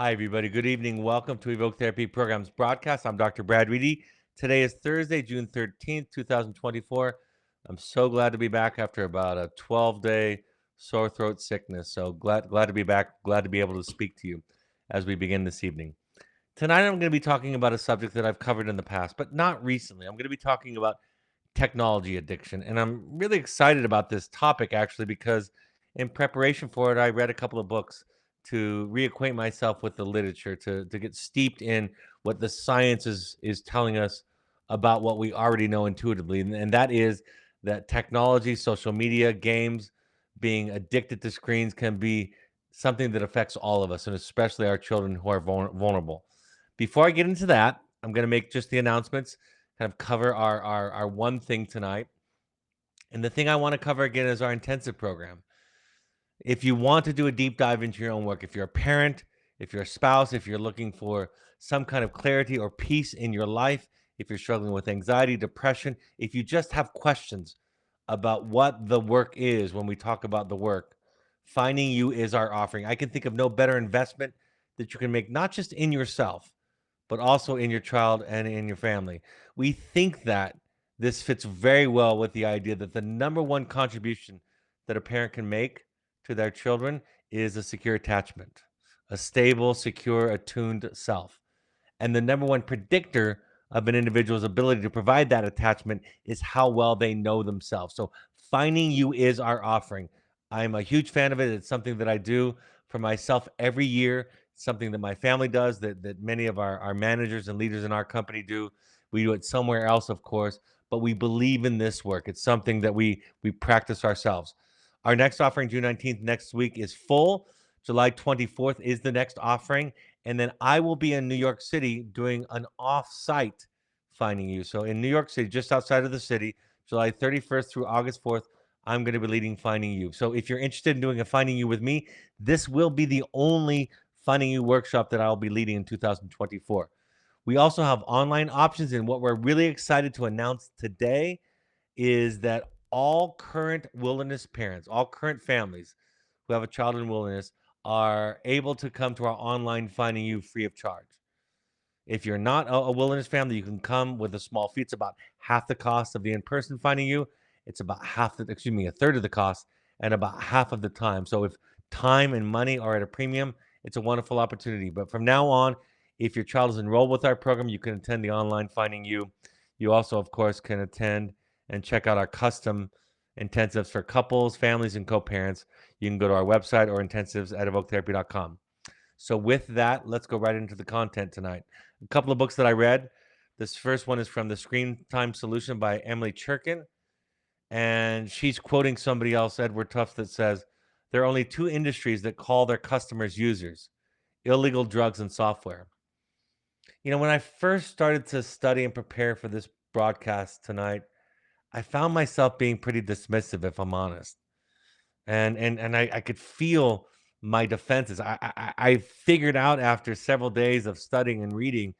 Hi, everybody. Good evening. Welcome to Evoke Therapy Program's broadcast. I'm Dr. Brad Reedy. Today is Thursday, June 13th, 2024. I'm so glad to be back after about a 12-day sore throat sickness. So glad to be back. Glad to be able to speak to you as we begin this evening. Tonight, I'm going to be talking about a subject that I've covered in the past, but not recently. I'm going to be talking about technology addiction. And I'm really excited about this topic, actually, because in preparation for it, I read a couple of books to reacquaint myself with the literature, to get steeped in what the science is telling us about what we already know intuitively. And that is that technology, social media, games, being addicted to screens can be something that affects all of us, and especially our children who are vulnerable. Before I get into that, I'm going to make just the announcements, kind of cover our one thing tonight. And the thing I want to cover again is our intensive program. If you want to do a deep dive into your own work, if you're a parent, if you're a spouse, if you're looking for some kind of clarity or peace in your life, if you're struggling with anxiety, depression, if you just have questions about what the work is when we talk about the work, finding you is our offering. I can think of no better investment that you can make, not just in yourself, but also in your child and in your family. We think that this fits very well with the idea that the number one contribution that a parent can make to their children is a secure attachment, a stable, secure, attuned self. And the number one predictor of an individual's ability to provide that attachment is how well they know themselves. So, finding you is our offering. I'm a huge fan of it. It's something that I do for myself every year, something that my family does, that many of our managers and leaders in our company do. We do it somewhere else, of course, but we believe in this work. It's something that we practice ourselves. Our next offering, June 19th, next week, is full. July 24th is the next offering. And then I will be in New York City doing an off-site Finding You. So in New York City, just outside of the city, July 31st through August 4th, I'm going to be leading Finding You. So if you're interested in doing a Finding You with me, this will be the only Finding You workshop that I'll be leading in 2024. We also have online options, and what we're really excited to announce today is that all current wilderness parents, all current families who have a child in wilderness are able to come to our online Finding You free of charge. If you're not a wilderness family, you can come with a small fee. It's about half the cost of the in-person Finding You. It's about a third of the cost and about half of the time. So if time and money are at a premium, it's a wonderful opportunity. But from now on, if your child is enrolled with our program, you can attend the online Finding You. You also, of course, can attend and check out our custom intensives for couples, families, and co-parents. You can go to our website or intensives at evoketherapy.com. So with that, let's go right into the content tonight. A couple of books that I read. This first one is from The Screen Time Solution by Emily Churkin. And she's quoting somebody else, Edward Tufts, that says, there are only two industries that call their customers users: illegal drugs and software. You know, when I first started to study and prepare for this broadcast tonight, I found myself being pretty dismissive, if I'm honest. And I could feel my defenses. I figured out after several days of studying and reading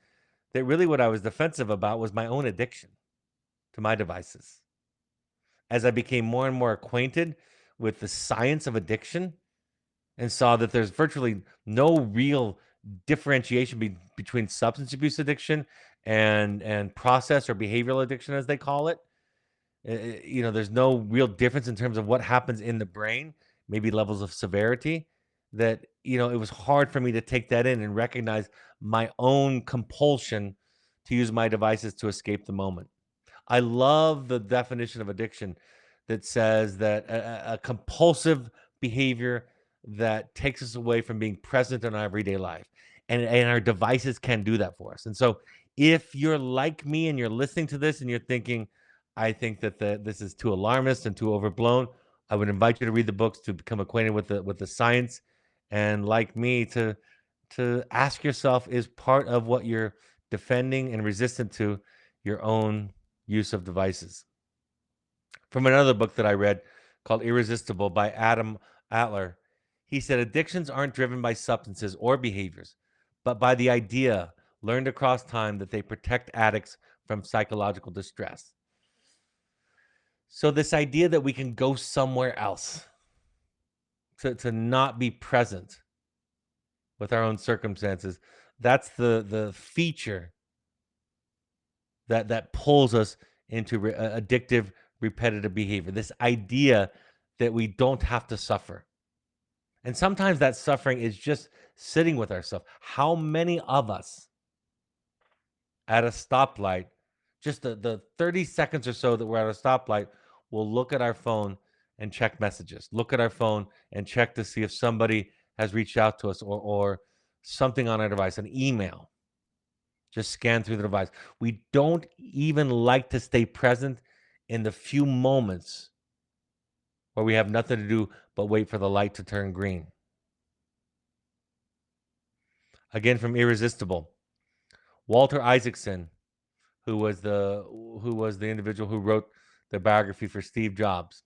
that really what I was defensive about was my own addiction to my devices. As I became more and more acquainted with the science of addiction and saw that there's virtually no real differentiation between substance abuse addiction and process or behavioral addiction, as they call it. There's no real difference in terms of what happens in the brain, maybe levels of severity. That it was hard for me to take that in and recognize my own compulsion to use my devices to escape the moment. I love the definition of addiction that says that a compulsive behavior that takes us away from being present in our everyday life. And our devices can do that for us. And so if you're like me and you're listening to this and you're thinking, I think that this is too alarmist and too overblown, I would invite you to read the books to become acquainted with the science, and like me to ask yourself, is part of what you're defending and resistant to your own use of devices? From another book that I read called Irresistible by Adam Atler, he said addictions aren't driven by substances or behaviors, but by the idea learned across time that they protect addicts from psychological distress. So this idea that we can go somewhere else to not be present with our own circumstances. That's the feature that pulls us into addictive, repetitive behavior. This idea that we don't have to suffer. And sometimes that suffering is just sitting with ourselves. How many of us at a stoplight, just the 30 seconds or so that we're at a stoplight, will look at our phone and check messages, look at our phone and check to see if somebody has reached out to us, or something on our device, an email, just scan through the device. We don't even like to stay present in the few moments where we have nothing to do but wait for the light to turn green. Again, from Irresistible, Walter Isaacson, who was the individual who wrote the biography for Steve Jobs.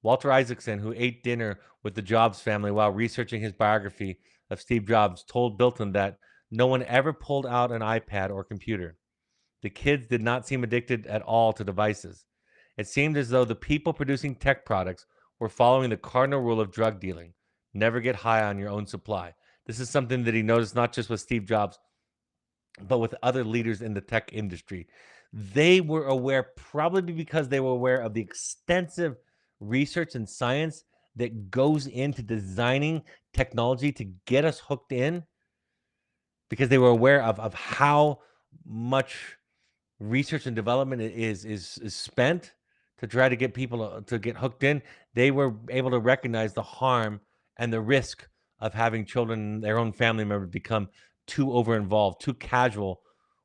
Walter Isaacson, who ate dinner with the Jobs family while researching his biography of Steve Jobs, told Bilton that no one ever pulled out an iPad or computer. The kids did not seem addicted at all to devices. It seemed as though the people producing tech products were following the cardinal rule of drug dealing: never get high on your own supply. This is something that he noticed not just with Steve Jobs, but with other leaders in the tech industry. They were aware, probably because they were aware of the extensive research and science that goes into designing technology to get us hooked in, because they were aware of how much research and development is spent to try to get people to get hooked in. They were able to recognize the harm and the risk of having children, their own family members, become too over involved, too casual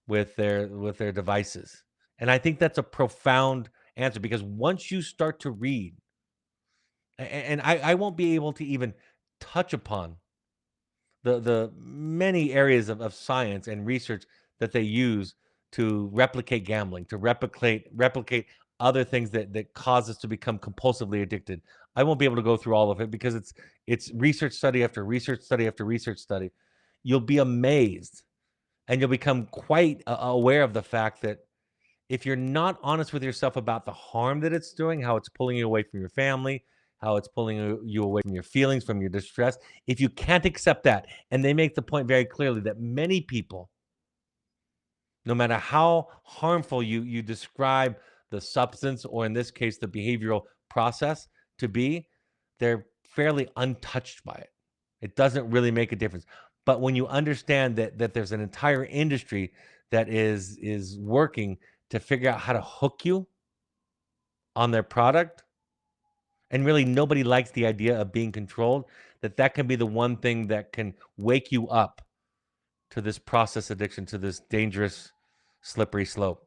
with their devices. And I think that's a profound answer, because once you start to read, and I won't be able to even touch upon the many areas of science and research that they use to replicate gambling, to replicate other things that cause us to become compulsively addicted. I won't be able to go through all of it, because it's research study after research study after research study. You'll be amazed, and you'll become quite aware of the fact that if you're not honest with yourself about the harm that it's doing, how it's pulling you away from your family, how it's pulling you away from your feelings, from your distress, if you can't accept that, and they make the point very clearly that many people, no matter how harmful you describe the substance, or in this case, the behavioral process to be, they're fairly untouched by it. It doesn't really make a difference. But when you understand that there's an entire industry that is working to figure out how to hook you on their product, and really nobody likes the idea of being controlled, that can be the one thing that can wake you up to this process addiction, to this dangerous slippery slope.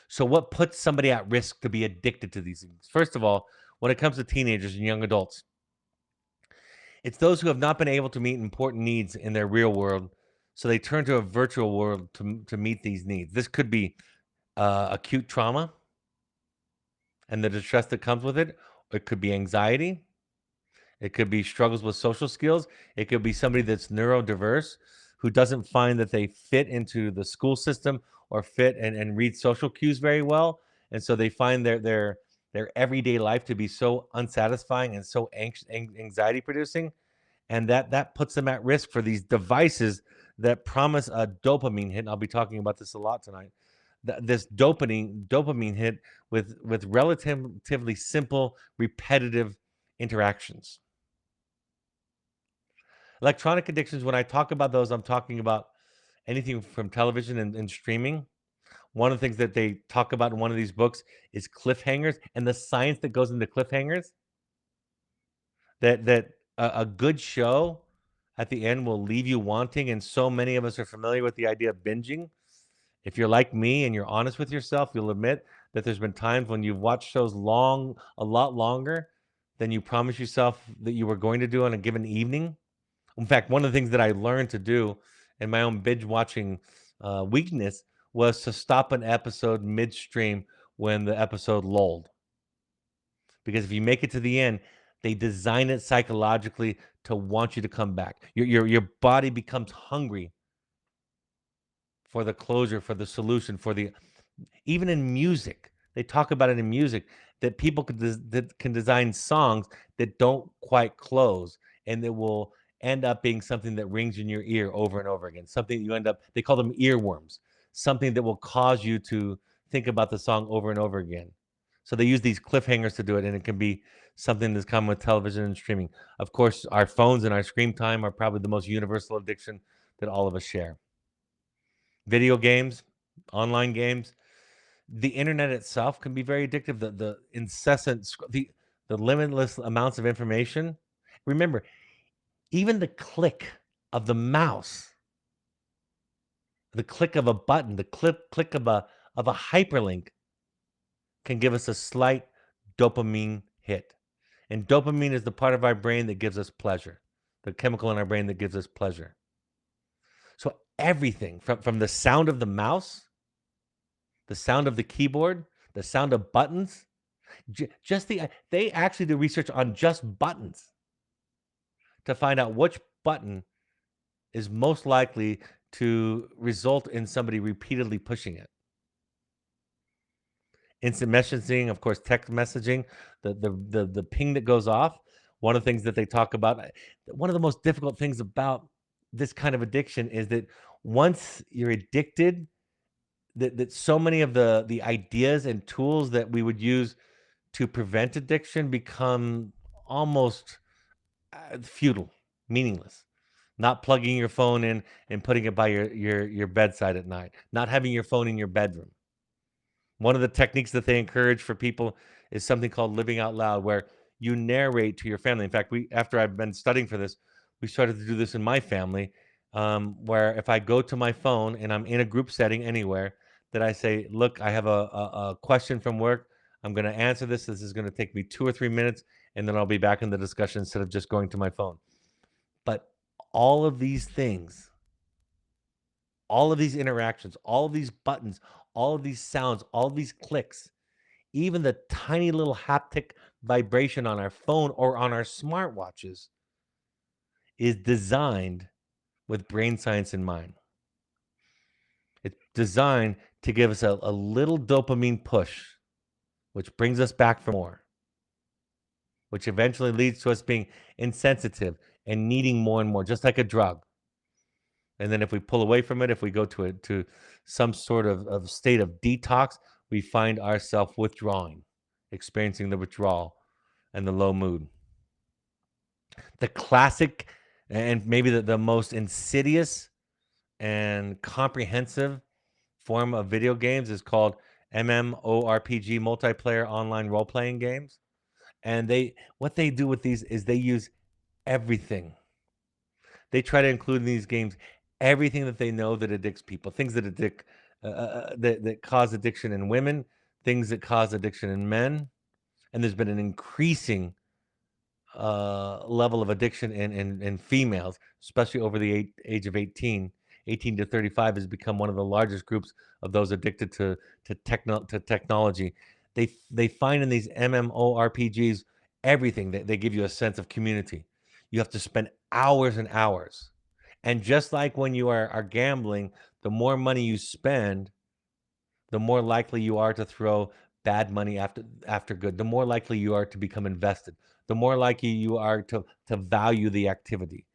So what puts somebody at risk to be addicted to these things? First of all, when it comes to teenagers and young adults, it's those who have not been able to meet important needs in their real world, so they turn to a virtual world to meet these needs. This could be acute trauma and the distress that comes with it. It could be anxiety. It could be struggles with social skills. It could be somebody that's neurodiverse, who doesn't find that they fit into the school system, or fit and read social cues very well. And so they find their everyday life to be so unsatisfying and so anxiety producing, and that puts them at risk for these devices that promise a dopamine hit. And I'll be talking about this a lot tonight. This dopamine hit with relatively simple, repetitive interactions. Electronic addictions, when I talk about those, I'm talking about anything from television and streaming. One of the things that they talk about in one of these books is cliffhangers, and the science that goes into cliffhangers. That a good show at the end will leave you wanting, and so many of us are familiar with the idea of binging. If you're like me and you're honest with yourself, you'll admit that there's been times when you've watched shows a lot longer than you promised yourself that you were going to do on a given evening. In fact, one of the things that I learned to do in my own binge watching weakness was to stop an episode midstream when the episode lulled. Because if you make it to the end, they design it psychologically to want you to come back. Your body becomes hungry for the closure, for the solution, for the even in music. They talk about it in music, that people that can design songs that don't quite close, and that will end up being something that rings in your ear over and over again. Something you end up, they call them earworms, something that will cause you to think about the song over and over again. So they use these cliffhangers to do it, and it can be something that's common with television and streaming. Of course, our phones and our screen time are probably the most universal addiction that all of us share. Video games, online games, the internet itself can be very addictive. The incessant, the limitless amounts of information. Remember, even the click of the mouse, the click of a button, the click of a hyperlink can give us a slight dopamine hit. And dopamine is the part of our brain that gives us pleasure, the chemical in our brain that gives us pleasure. So everything from the sound of the mouse, the sound of the keyboard, the sound of buttons, just they actually do research on just buttons to find out which button is most likely to result in somebody repeatedly pushing it. Instant messaging, of course, text messaging, the ping that goes off. One of the things that they talk about, one of the most difficult things about this kind of addiction is that once you're addicted, that so many of the ideas and tools that we would use to prevent addiction become almost futile, meaningless. Not plugging your phone in and putting it by your bedside at night, not having your phone in your bedroom. One of the techniques that they encourage for people is something called living out loud, where you narrate to your family. In fact, we after I've been studying for this, we started to do this in my family, where if I go to my phone and I'm in a group setting anywhere, that I say, "Look, I have a question from work. I'm going to answer this. This is going to take me 2 or 3 minutes, and then I'll be back in the discussion instead of just going to my phone." But all of these things, all of these interactions, all of these buttons, all of these sounds, all of these clicks, even the tiny little haptic vibration on our phone or on our smartwatches is designed with brain science in mind. It's designed to give us a little dopamine push, which brings us back for more, which eventually leads to us being insensitive and needing more and more, just like a drug. And then if we pull away from it, if we go to some sort of state of detox, we find ourselves withdrawing, experiencing the withdrawal and the low mood. The classic and maybe the most insidious and comprehensive form of video games is called MMORPG, multiplayer online role-playing games. And what they do with these is they use everything. They try to include in these games everything that they know that addicts people, things that addict, that cause addiction in women, things that cause addiction in men, and there's been an increasing level of addiction in females, especially over the age of 18. 18 to 35 has become one of the largest groups of those addicted to technology. They find in these MMORPGs everything. They give you a sense of community. You have to spend hours and hours. And just like when you are gambling, the more money you spend, the more likely you are to throw bad money after good. The more likely you are to become invested. The more likely you are to value the activity.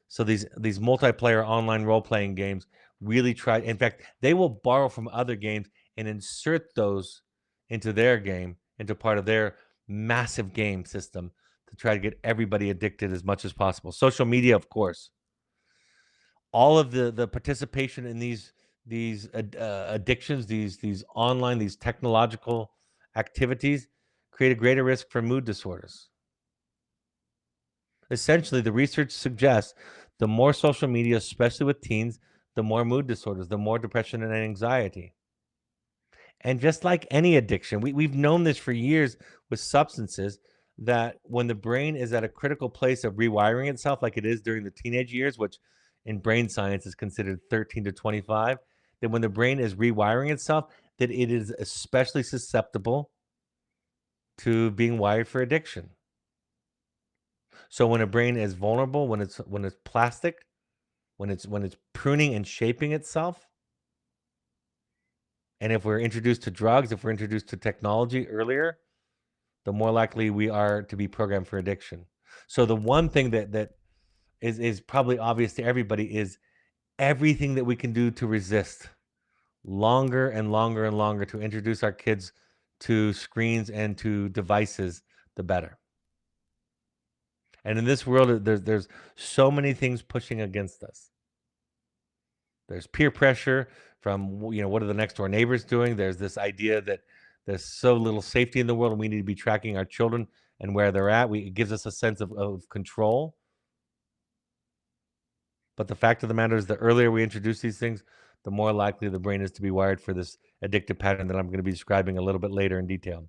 So these multiplayer online role-playing games really try. In fact, they will borrow from other games and insert those into their game, into part of their massive game system to try to get everybody addicted as much as possible. Social media, of course. All of the participation in these addictions, these online, these technological activities create a greater risk for mood disorders. Essentially, the research suggests the more social media, especially with teens, the more mood disorders, the more depression and anxiety. And just like any addiction, we've known this for years with substances, that when the brain is at a critical place of rewiring itself, like it is during the teenage years, which in brain science is considered 13 to 25, that when the brain is rewiring itself, that it is especially susceptible to being wired for addiction. So when a brain is vulnerable, when it's plastic, when it's pruning and shaping itself, and if we're introduced to drugs, if we're introduced to technology earlier, the more likely we are to be programmed for addiction. So the one thing that is probably obvious to everybody, is everything that we can do to resist longer and longer and longer to introduce our kids to screens and to devices, the better. And in this world, there's so many things pushing against us. There's peer pressure from, what are the next door neighbors doing? There's this idea that there's so little safety in the world and we need to be tracking our children and where they're at. It gives us a sense of control. But the fact of the matter is, the earlier we introduce these things, the more likely the brain is to be wired for this addictive pattern that I'm going to be describing a little bit later in detail.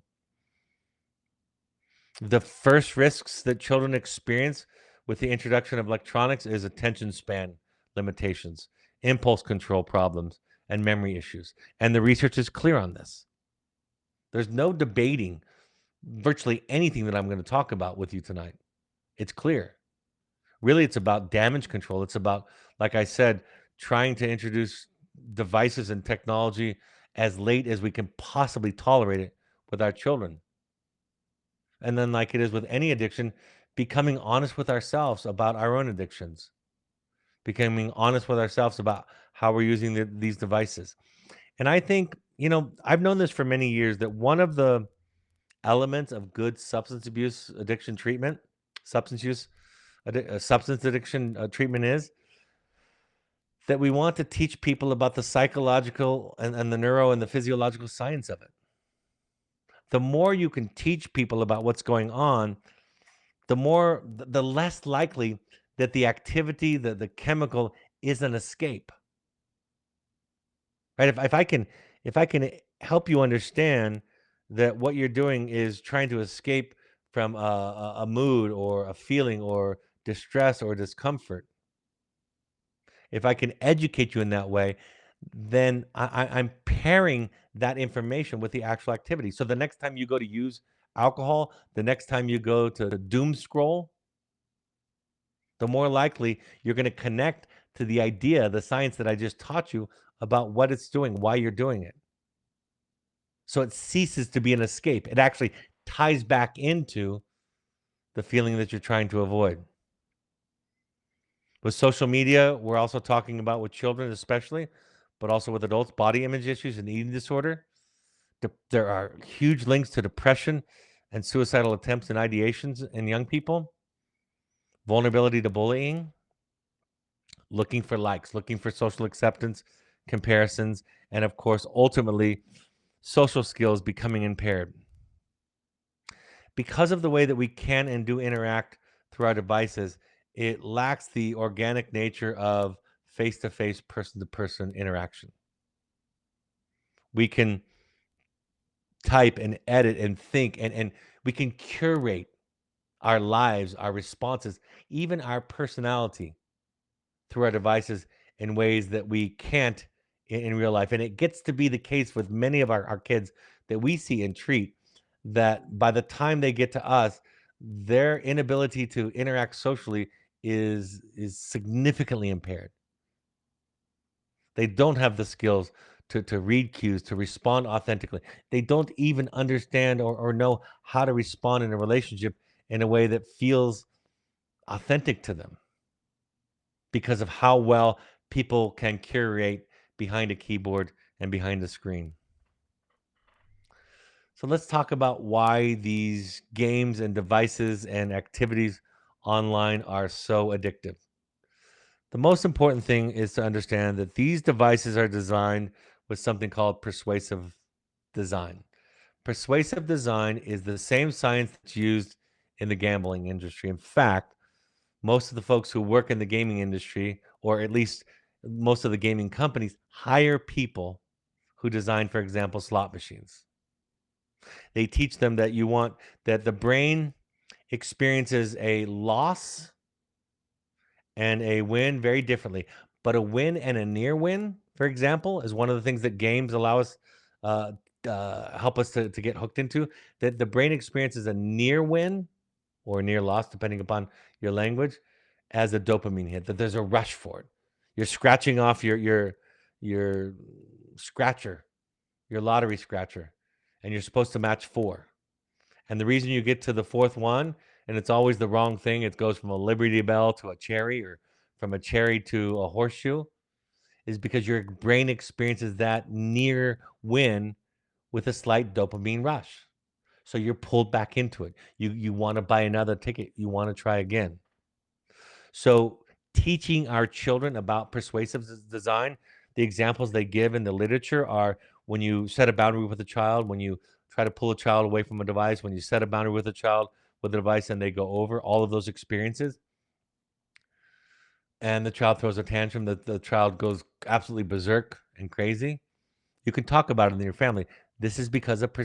The first risks that children experience with the introduction of electronics is attention span limitations, impulse control problems, and memory issues. And the research is clear on this. There's no debating virtually anything that I'm going to talk about with you tonight. It's clear. Really, it's about damage control. It's about, like I said, trying to introduce devices and technology as late as we can possibly tolerate it with our children. And then, like it is with any addiction, becoming honest with ourselves about our own addictions, becoming honest with ourselves about how we're using these devices. And I think, I've known this for many years, that one of the elements of good substance abuse addiction treatment, substance use, substance addiction treatment, is that we want to teach people about the psychological and the neuro and the physiological science of it. The more you can teach people about what's going on, the less likely that the activity, the chemical, is an escape. Right? If I can help you understand that what you're doing is trying to escape from a mood or a feeling or distress or discomfort, if I can educate you in that way, then I'm pairing that information with the actual activity. So the next time you go to use alcohol, the next time you go to doom scroll, the more likely you're going to connect to the idea, the science that I just taught you about what it's doing, why you're doing it. So it ceases to be an escape. It actually ties back into the feeling that you're trying to avoid. With social media, we're also talking about, with children especially, but also with adults, body image issues and eating disorder. There are huge links to depression and suicidal attempts and ideations in young people, vulnerability to bullying, looking for likes, looking for social acceptance, comparisons, and of course, ultimately, social skills becoming impaired. Because of the way that we can and do interact through our devices, it lacks the organic nature of face-to-face, person-to-person interaction. We can type and edit and think, and we can curate our lives, our responses, even our personality through our devices in ways that we can't in real life. And it gets to be the case with many of our kids that we see and treat, that by the time they get to us, their inability to interact socially is significantly impaired. They don't have the skills to read cues, to respond authentically. They don't even understand or know how to respond in a relationship in a way that feels authentic to them, because of how well people can curate behind a keyboard and behind a screen. So let's talk about why these games and devices and activities online are so addictive. The most important thing is to understand that these devices are designed with something called persuasive design. Persuasive design is the same science that's used in the gambling industry. In fact, most of the folks who work in the gaming industry, or at least most of the gaming companies, hire people who design, for example, slot machines. They teach them that the brain experiences a loss and a win very differently. But a win and a near win, for example, is one of the things that games allow us, uh, help us to get hooked into. That the brain experiences a near win or near loss, depending upon your language, as a dopamine hit. That there's a rush for it. You're scratching off your scratcher, your lottery scratcher, and you're supposed to match four. And the reason you get to the fourth one and it's always the wrong thing. It goes from a Liberty Bell to a cherry, or from a cherry to a horseshoe, is because your brain experiences that near win with a slight dopamine rush. So you're pulled back into it. You want to buy another ticket. You want to try again. So teaching our children about persuasive design, the examples they give in the literature are when you set a boundary with a child, when you try to pull a child away from a device, when you set a boundary with a child with a device and they go over all of those experiences, and the child throws a tantrum, that the child goes absolutely berserk and crazy. You can talk about it in your family. This is because of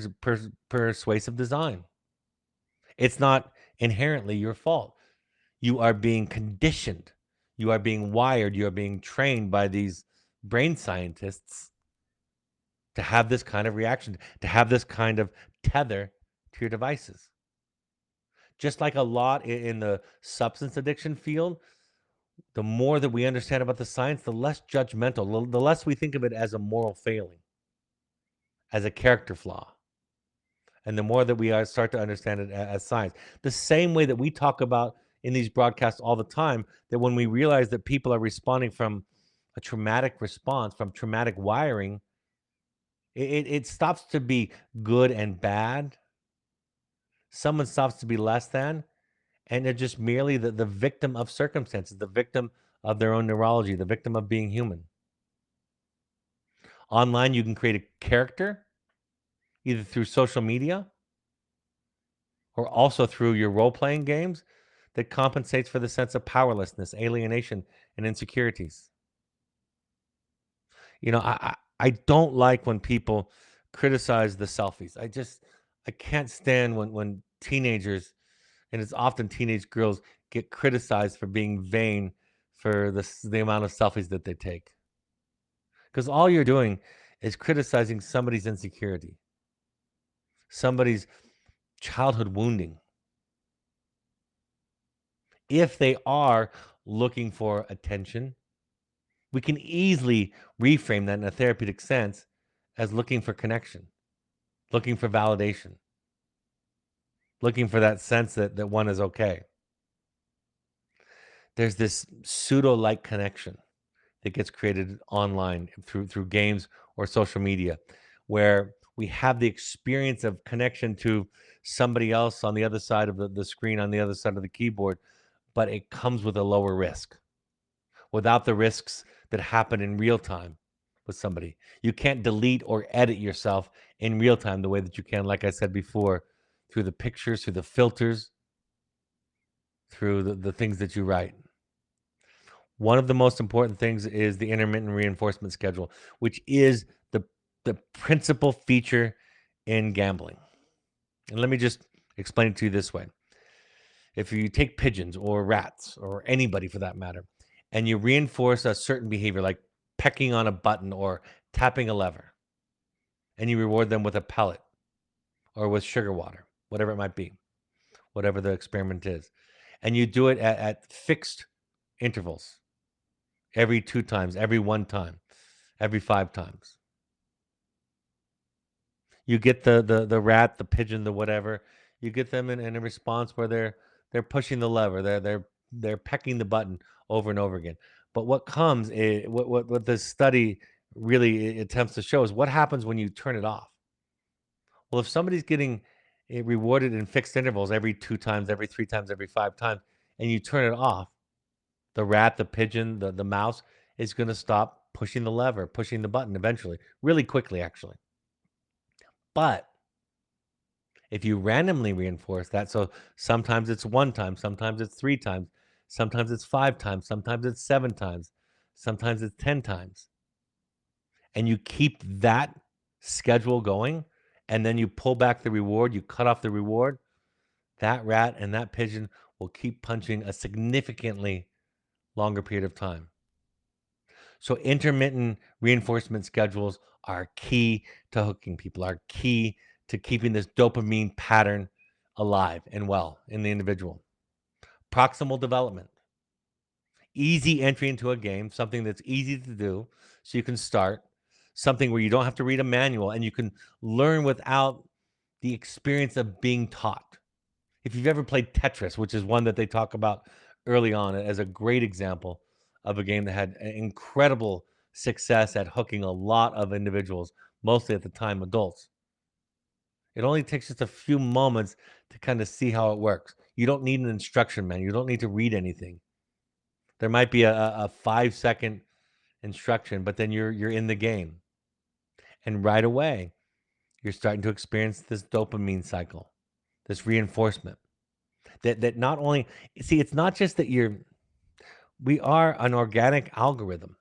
persuasive design. It's not inherently your fault. You are being conditioned. You are being wired. You are being trained by these brain scientists to have this kind of reaction, to have this kind of tether to your devices. Just like a lot in the substance addiction field, the more that we understand about the science, the less judgmental, the less we think of it as a moral failing, as a character flaw. And the more that we start to understand it as science, the same way that we talk about in these broadcasts all the time, that when we realize that people are responding from a traumatic response, from traumatic wiring, it stops to be good and bad. Someone stops to be less than, and they're just merely the victim of circumstances, the victim of their own neurology, the victim of being human. Online, you can create a character either through social media or also through your role playing games that compensates for the sense of powerlessness, alienation, and insecurities. I don't like when people criticize the selfies. I can't stand when teenagers, and it's often teenage girls, get criticized for being vain for the amount of selfies that they take. Because all you're doing is criticizing somebody's insecurity, somebody's childhood wounding. If they are looking for attention, we can easily reframe that in a therapeutic sense as looking for connection, looking for validation, looking for that sense that one is okay. There's this pseudo-like connection that gets created online through games or social media, where we have the experience of connection to somebody else on the other side of the screen, on the other side of the keyboard, but it comes with a lower risk, without the risks that happen in real time with somebody. You can't delete or edit yourself in real time the way that you can, like I said before, through the pictures, through the filters, through the things that you write. One of the most important things is the intermittent reinforcement schedule, which is the principal feature in gambling. And let me just explain it to you this way. If you take pigeons or rats or anybody for that matter, and you reinforce a certain behavior like pecking on a button or tapping a lever, and you reward them with a pellet or with sugar water, whatever it might be, whatever the experiment is, and you do it at fixed intervals, every 2 times, every 1 time, every 5 times. You get the rat, the pigeon, the whatever. You get them in a response where they're pushing the lever, they're pecking the button over and over again. But what comes is what this study really attempts to show is what happens when you turn it off. Well, if somebody's getting rewarded in fixed intervals every 2 times, every 3 times, every 5 times, and you turn it off, the rat, the pigeon, the mouse is going to stop pushing the lever, pushing the button eventually, really quickly, actually. But if you randomly reinforce that, so sometimes it's 1 time, sometimes it's 3 times, sometimes it's 5 times, sometimes it's 7 times, sometimes it's 10 times, and you keep that schedule going, and then you pull back the reward, you cut off the reward, that rat and that pigeon will keep punching a significantly longer period of time. So intermittent reinforcement schedules are key to hooking people, are key to keeping this dopamine pattern alive and well in the individual. Proximal development, easy entry into a game, something that's easy to do so you can start, something where you don't have to read a manual and you can learn without the experience of being taught. If you've ever played Tetris, which is one that they talk about early on as a great example of a game that had incredible success at hooking a lot of individuals, mostly at the time adults. It only takes just a few moments to kind of see how it works. You don't need an instruction manual. You don't need to read anything. There might be a 5-second instruction, but then you're in the game. And right away, you're starting to experience this dopamine cycle, this reinforcement. That not only see, it's not just that we are an organic algorithm.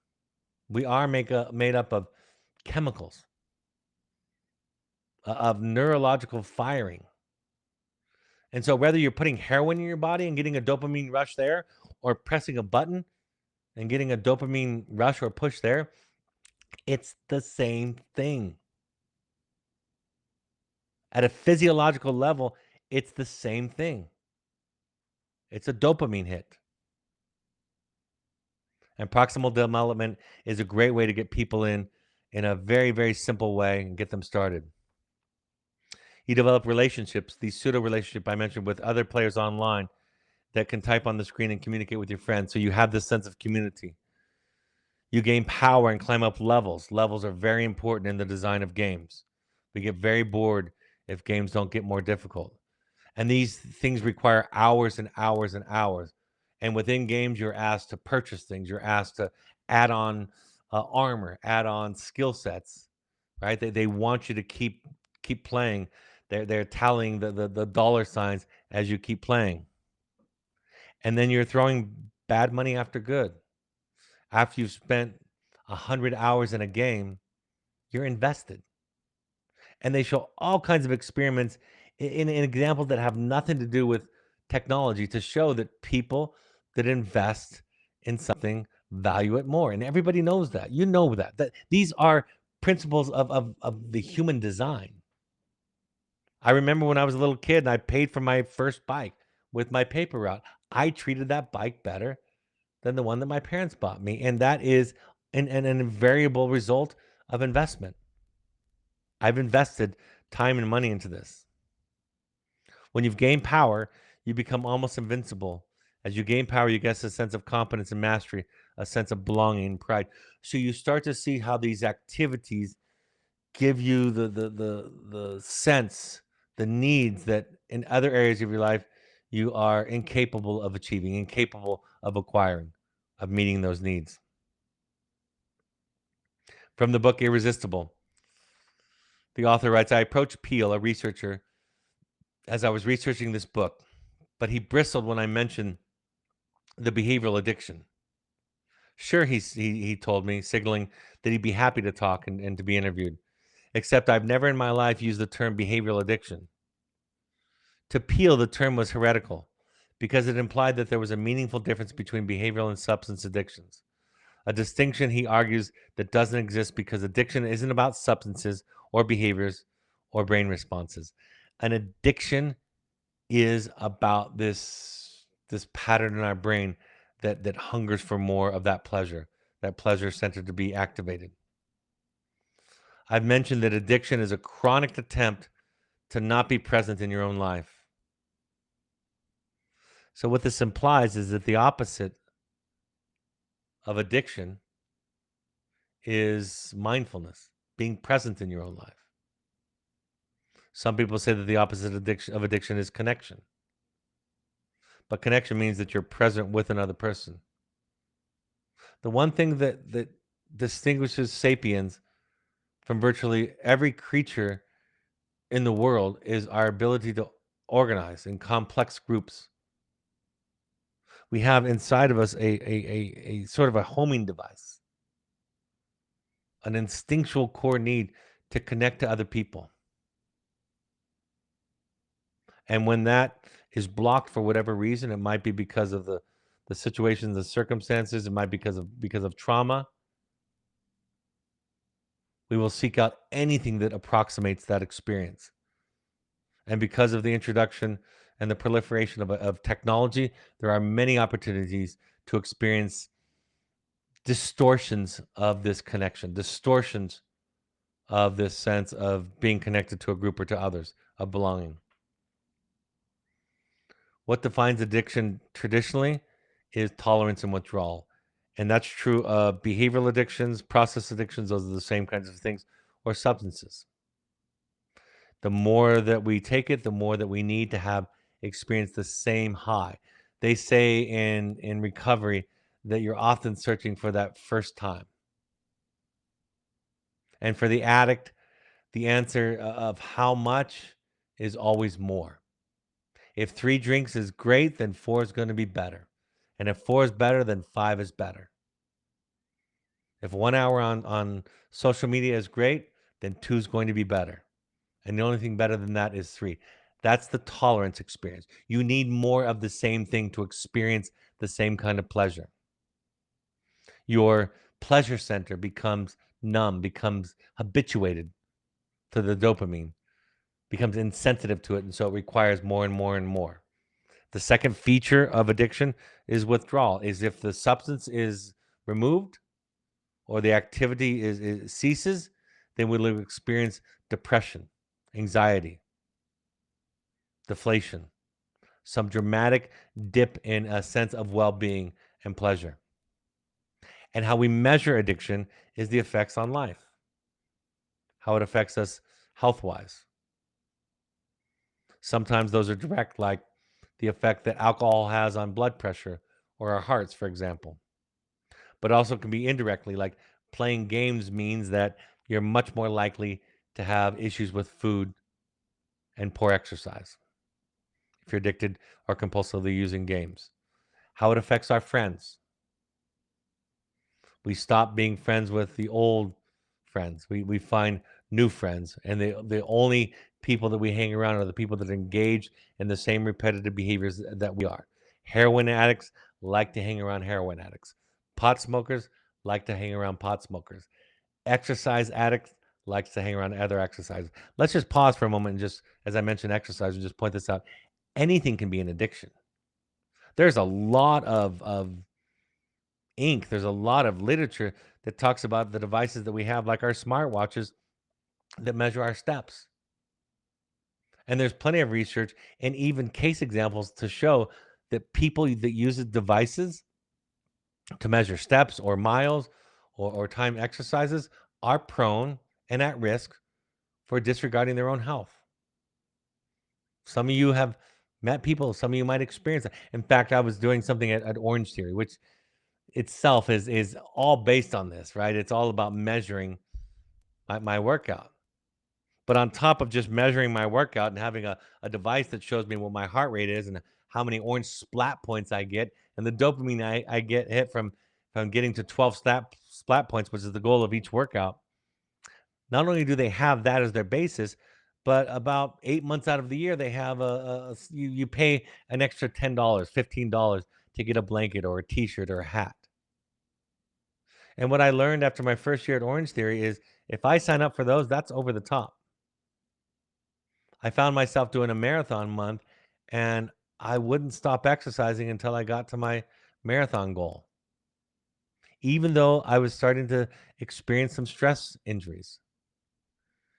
We are made up of chemicals, of neurological firing. And so whether you're putting heroin in your body and getting a dopamine rush there, or pressing a button and getting a dopamine rush or push there, it's the same thing. At a physiological level, it's the same thing. It's a dopamine hit. And proximal development is a great way to get people in a very, very simple way and get them started. You develop relationships, these pseudo relationship I mentioned with other players online that can type on the screen and communicate with your friends. So you have this sense of community. You gain power and climb up levels. Levels are very important in the design of games. We get very bored if games don't get more difficult. And these things require hours and hours and hours. And within games, you're asked to purchase things. You're asked to add on armor, add on skill sets, right? They want you to keep playing. They're tallying the dollar signs as you keep playing. And then you're throwing bad money after good. After you've spent 100 hours in a game, you're invested. And they show all kinds of experiments in examples that have nothing to do with technology to show that people that invest in something value it more. And everybody knows that. You know that these are principles of the human design. I remember when I was a little kid and I paid for my first bike with my paper route. I treated that bike better than the one that my parents bought me. And that is an invariable result of investment. I've invested time and money into this. When you've gained power, you become almost invincible. As you gain power, you get a sense of competence and mastery, a sense of belonging and pride. So you start to see how these activities give you the sense, the needs that in other areas of your life you are incapable of achieving, incapable of acquiring, of meeting those needs. From the book Irresistible, the author writes, I approached Peel, a researcher, as I was researching this book, but he bristled when I mentioned the behavioral addiction. Sure, he told me, signaling that he'd be happy to talk and to be interviewed, except I've never in my life used the term behavioral addiction. To Peel, the term was heretical because it implied that there was a meaningful difference between behavioral and substance addictions. A distinction, he argues, that doesn't exist because addiction isn't about substances or behaviors or brain responses. An addiction is about this pattern in our brain that hungers for more of that pleasure center to be activated. I've mentioned that addiction is a chronic attempt to not be present in your own life. So what this implies is that the opposite of addiction is mindfulness, being present in your own life. Some people say that the opposite of addiction is connection. But connection means that you're present with another person. The one thing that distinguishes sapiens from virtually every creature in the world is our ability to organize in complex groups. We have inside of us a sort of a homing device, an instinctual core need to connect to other people. And when that is blocked for whatever reason, it might be because of the situations, the circumstances, it might be because of trauma. We will seek out anything that approximates that experience. And because of the introduction and the proliferation of technology, there are many opportunities to experience distortions of this connection, distortions of this sense of being connected to a group or to others, of belonging. What defines addiction traditionally is tolerance and withdrawal. And that's true of behavioral addictions, process addictions, those are the same kinds of things, or substances. The more that we take it, the more that we need to have experienced the same high. They say in recovery that you're often searching for that first time. And for the addict, the answer of how much is always more. If 3 drinks is great, then 4 is going to be better. And if 4 is better, then 5 is better. If 1 hour on social media is great, then 2 is going to be better. And the only thing better than that is 3. That's the tolerance experience. You need more of the same thing to experience the same kind of pleasure. Your pleasure center becomes numb, becomes habituated to the dopamine, becomes insensitive to it. And so it requires more and more and more. The second feature of addiction is withdrawal, is if the substance is removed or the activity is ceases, then we'll experience depression, anxiety, deflation, some dramatic dip in a sense of well-being and pleasure. And how we measure addiction is the effects on life, how it affects us health-wise. Sometimes those are direct, like the effect that alcohol has on blood pressure or our hearts, for example. But also can be indirectly, like playing games means that you're much more likely to have issues with food and poor exercise if you're addicted or compulsively using games. How it affects our friends. We stop being friends with the old friends. We find new friends, and the only people that we hang around are the people that engage in the same repetitive behaviors that we are. Heroin addicts like to hang around heroin addicts. Pot smokers like to hang around pot smokers. Exercise addicts likes to hang around other exercises. Let's just pause for a moment and just, as I mentioned, exercise, and just point this out. Anything can be an addiction. There's a lot of ink. There's a lot of literature that talks about the devices that we have, like our smartwatches, that measure our steps. And there's plenty of research and even case examples to show that people that use the devices to measure steps or miles or time exercises are prone and at risk for disregarding their own health. Some of you have met people, some of you might experience that. In fact, I was doing something at Orange Theory, which itself is all based on this, right? It's all about measuring my workout. But on top of just measuring my workout and having a device that shows me what my heart rate is and how many orange splat points I get and the dopamine I get hit from getting to 12 splat points, which is the goal of each workout. Not only do they have that as their basis, but about 8 months out of the year, they have you pay an extra $10, $15 to get a blanket or a t-shirt or a hat. And what I learned after my first year at Orange Theory is if I sign up for those, that's over the top. I found myself doing a marathon month and I wouldn't stop exercising until I got to my marathon goal. Even though I was starting to experience some stress injuries,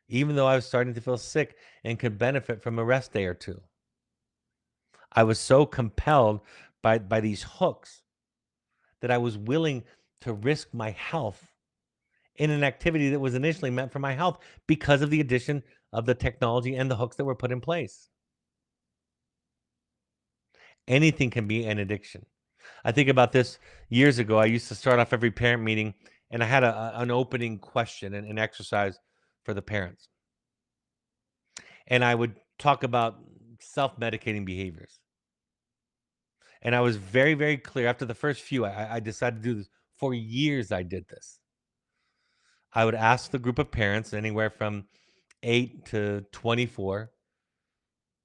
even though I was starting to feel sick and could benefit from a rest day or two. I was so compelled by these hooks that I was willing to risk my health in an activity that was initially meant for my health because of the addition of the technology and the hooks that were put in place. Anything can be an addiction. I think about this years ago. I used to start off every parent meeting and I had an opening question and an exercise for the parents. And I would talk about self medicating behaviors. And I was very, very clear after the first few. I decided to do this. For years, I did this. I would ask the group of parents, anywhere from 8 to 24.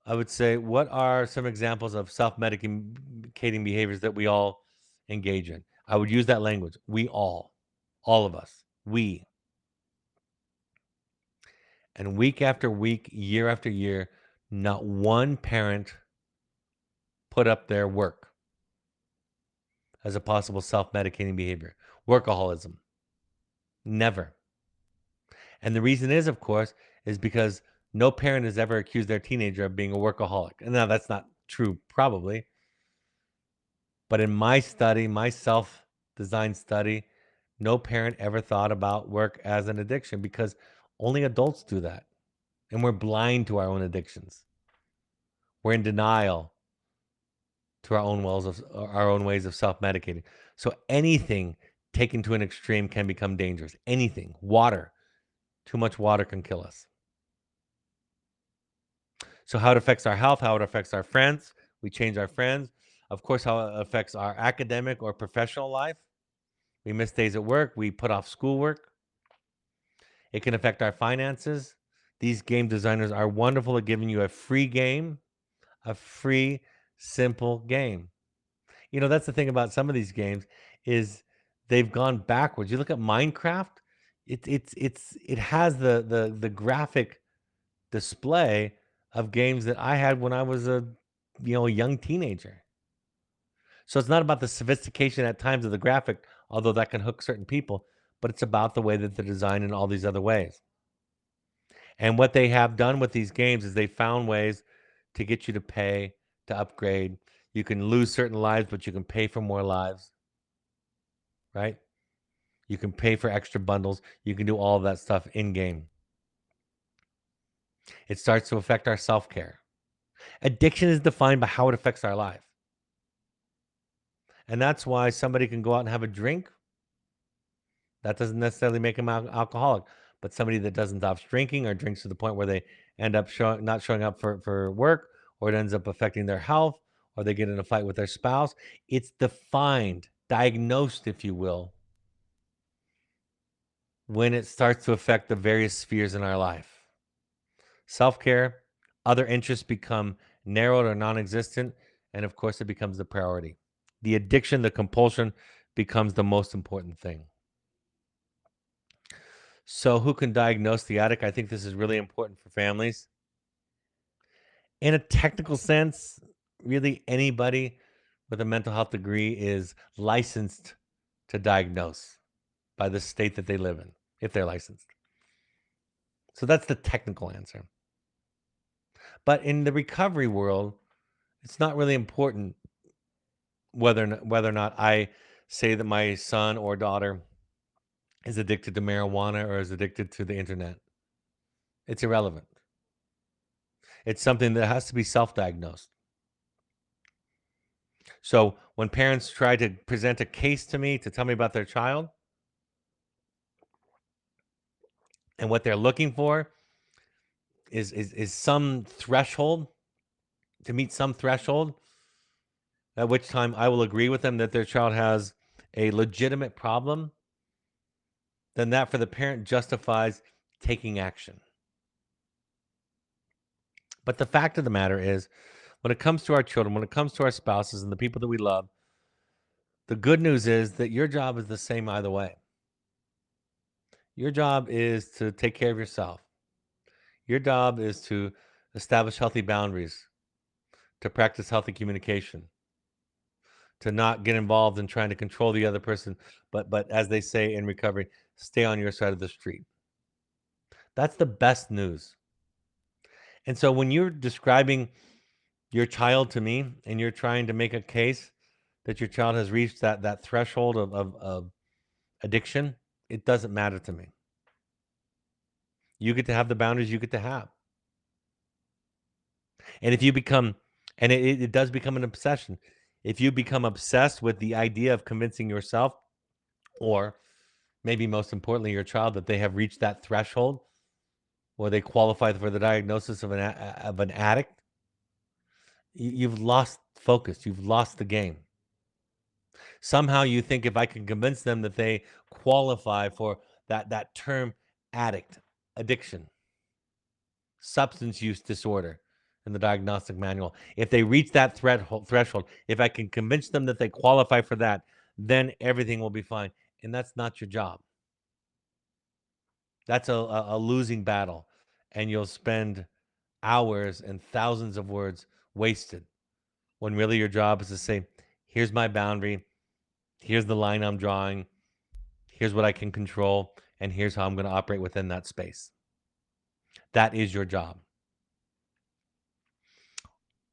I would say, what are some examples of self medicating behaviors that we all engage in? I would use that language. We all of us, we. And week after week, year after year, not one parent put up their work as a possible self medicating behavior. Workaholism. Never. And the reason is, of course, is because no parent has ever accused their teenager of being a workaholic. And now that's not true, probably. But in my study, my self-designed study, no parent ever thought about work as an addiction because only adults do that. And we're blind to our own addictions. We're in denial to our own ways of self-medicating. So anything taken to an extreme can become dangerous. Anything. Water. Too much water can kill us. So how it affects our health, how it affects our friends. We change our friends. Of course, how it affects our academic or professional life. We miss days at work. We put off schoolwork. It can affect our finances. These game designers are wonderful at giving you a free game, a free, simple game. You know, that's the thing about some of these games is they've gone backwards. You look at Minecraft, it has the graphic display of games that I had when I was a young teenager. So it's not about the sophistication at times of the graphic, although that can hook certain people, but it's about the way that they're designed in all these other ways. And what they have done with these games is they found ways to get you to pay to upgrade. You can lose certain lives, but you can pay for more lives, right? You can pay for extra bundles. You can do all of that stuff in game. It starts to affect our self care. Addiction is defined by how it affects our life. And that's why somebody can go out and have a drink. That doesn't necessarily make them alcoholic. But somebody that doesn't stop drinking or drinks to the point where they end up not showing up for work, or it ends up affecting their health, or they get in a fight with their spouse, it's defined, diagnosed, if you will, when it starts to affect the various spheres in our life. Self care, other interests become narrowed or non existent. And of course, it becomes the priority. The addiction, the compulsion becomes the most important thing. So, who can diagnose the addict? I think this is really important for families. In a technical sense, really anybody with a mental health degree is licensed to diagnose by the state that they live in, if they're licensed. So that's the technical answer. But in the recovery world, it's not really important whether or not I say that my son or daughter is addicted to marijuana or is addicted to the internet. It's irrelevant. It's something that has to be self-diagnosed. So when parents try to present a case to me to tell me about their child and what they're looking for is some threshold, to meet some threshold, at which time I will agree with them that their child has a legitimate problem, then that for the parent justifies taking action. But the fact of the matter is, when it comes to our children, when it comes to our spouses and the people that we love, the good news is that your job is the same either way. Your job is to take care of yourself. Your job is to establish healthy boundaries, to practice healthy communication, to not get involved in trying to control the other person, but as they say in recovery, stay on your side of the street. That's the best news. And so when you're describing your child to me and you're trying to make a case that your child has reached that threshold of addiction, it doesn't matter to me. You get to have the boundaries you get to have. And if you become, and it does become an obsession, if you become obsessed with the idea of convincing yourself, or maybe most importantly, your child, that they have reached that threshold or they qualify for the diagnosis of an addict, you've lost focus. You've lost the game. Somehow you think if I can convince them that they qualify for that term addict, addiction, substance use disorder in the diagnostic manual, if they reach that threshold, if I can convince them that they qualify for that, then everything will be fine. And that's not your job. That's a losing battle. And you'll spend hours and thousands of words wasted when really your job is to say, here's my boundary, here's the line I'm drawing, here's what I can control, and here's how I'm going to operate within that space. That is your job.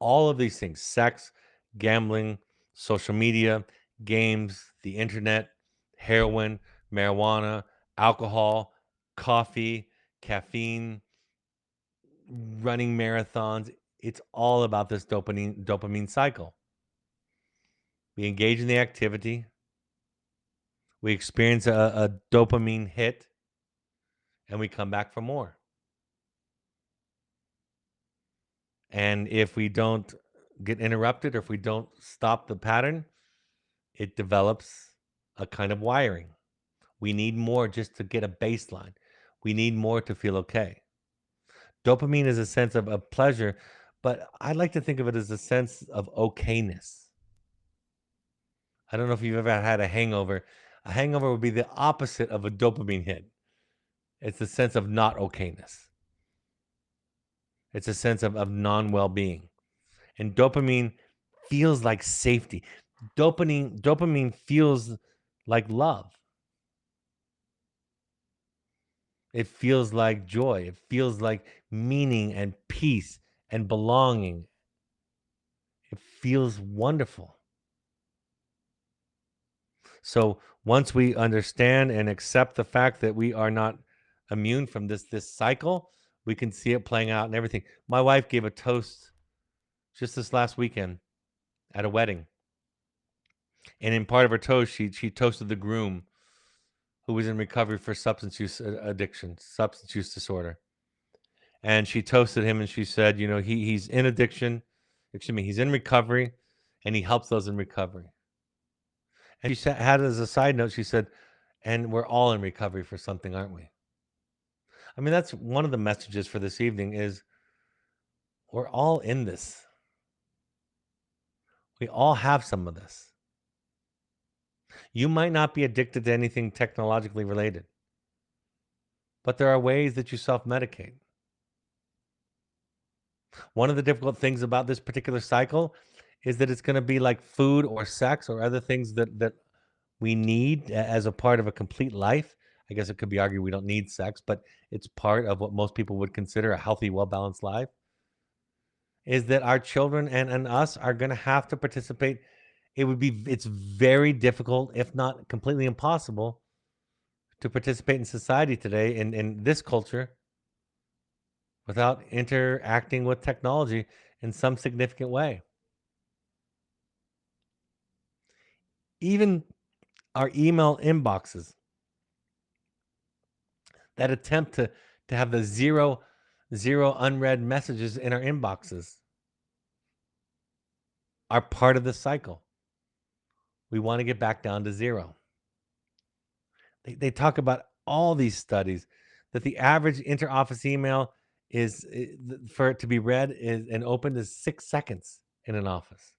All of these things, sex, gambling, social media, games, the internet, heroin, marijuana, alcohol, coffee, caffeine, running marathons. It's all about this dopamine cycle. We engage in the activity, we experience a dopamine hit, and we come back for more. And if we don't get interrupted or if we don't stop the pattern, it develops a kind of wiring. We need more just to get a baseline. We need more to feel okay. Dopamine is a sense of pleasure, but I like to think of it as a sense of okayness. I don't know if you've ever had a hangover. A hangover would be the opposite of a dopamine hit. It's a sense of not okayness. It's a sense of non well being. And dopamine feels like safety. Dopamine feels like love. It feels like joy. It feels like meaning and peace and belonging. It feels wonderful. So once we understand and accept the fact that we are not immune from this cycle, we can see it playing out and everything. My wife gave a toast just this last weekend at a wedding. And in part of her toast, she toasted the groom who was in recovery for substance use addiction, substance use disorder. And she toasted him and she said, you know, he's in addiction, excuse me, he's in recovery and he helps those in recovery. And she said, had as a side note, she said, and we're all in recovery for something, aren't we? I mean, that's one of the messages for this evening is we're all in this. We all have some of this. You might not be addicted to anything technologically related, but there are ways that you self-medicate. One of the difficult things about this particular cycle is that it's going to be like food or sex or other things that we need as a part of a complete life. I guess it could be argued we don't need sex, but it's part of what most people would consider a healthy, well-balanced life. Is that our children and us are going to have to participate. It's very difficult, if not completely impossible, to participate in society today in this culture without interacting with technology in some significant way. Even our email inboxes that attempt to have the zero unread messages in our inboxes are part of the cycle. We want to get back down to zero. They talk about all these studies that the average interoffice email is for it to be read is and opened is 6 seconds in an office.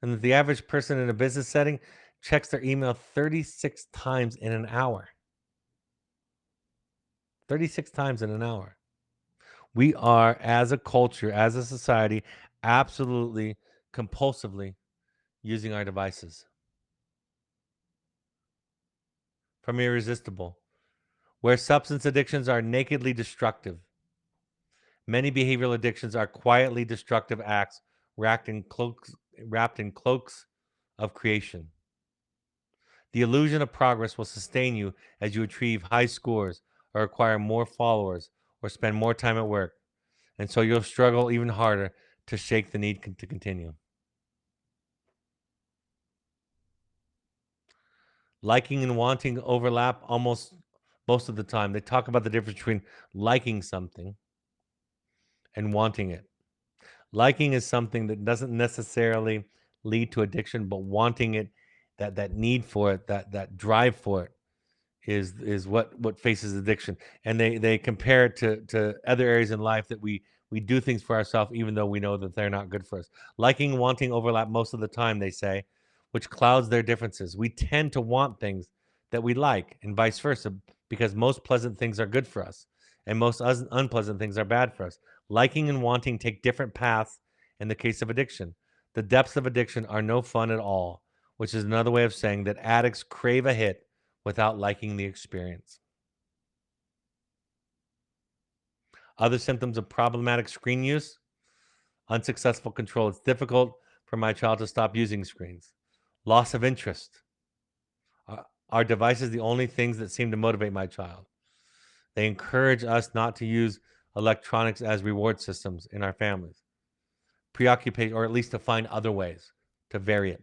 And that the average person in a business setting checks their email 36 times in an hour. 36 times in an hour. We are, as a culture, as a society, absolutely compulsively using our devices. From irresistible, where substance addictions are nakedly destructive, many behavioral addictions are quietly destructive acts wrapped in cloaks of creation. The illusion of progress will sustain you as you achieve high scores or acquire more followers or spend more time at work. And so you'll struggle even harder to shake the need to continue. Liking and wanting overlap almost most of the time. They talk about the difference between liking something and wanting it. Liking is something that doesn't necessarily lead to addiction, but wanting it, that need for it, that drive for it is what faces addiction. And they compare it to other areas in life that we do things for ourselves even though we know that they're not good for us. Liking and wanting overlap most of the time, they say, which clouds their differences. We tend to want things that we like and vice versa because most pleasant things are good for us and most unpleasant things are bad for us. Liking and wanting take different paths in the case of addiction. The depths of addiction are no fun at all, which is another way of saying that addicts crave a hit without liking the experience. Other symptoms of problematic screen use Unsuccessful control. It's difficult for my child to stop using screens. Loss of interest. Are devices the only things that seem to motivate my child? They encourage us not to use electronics as reward systems in our families. Preoccupation, or at least to find other ways to vary it.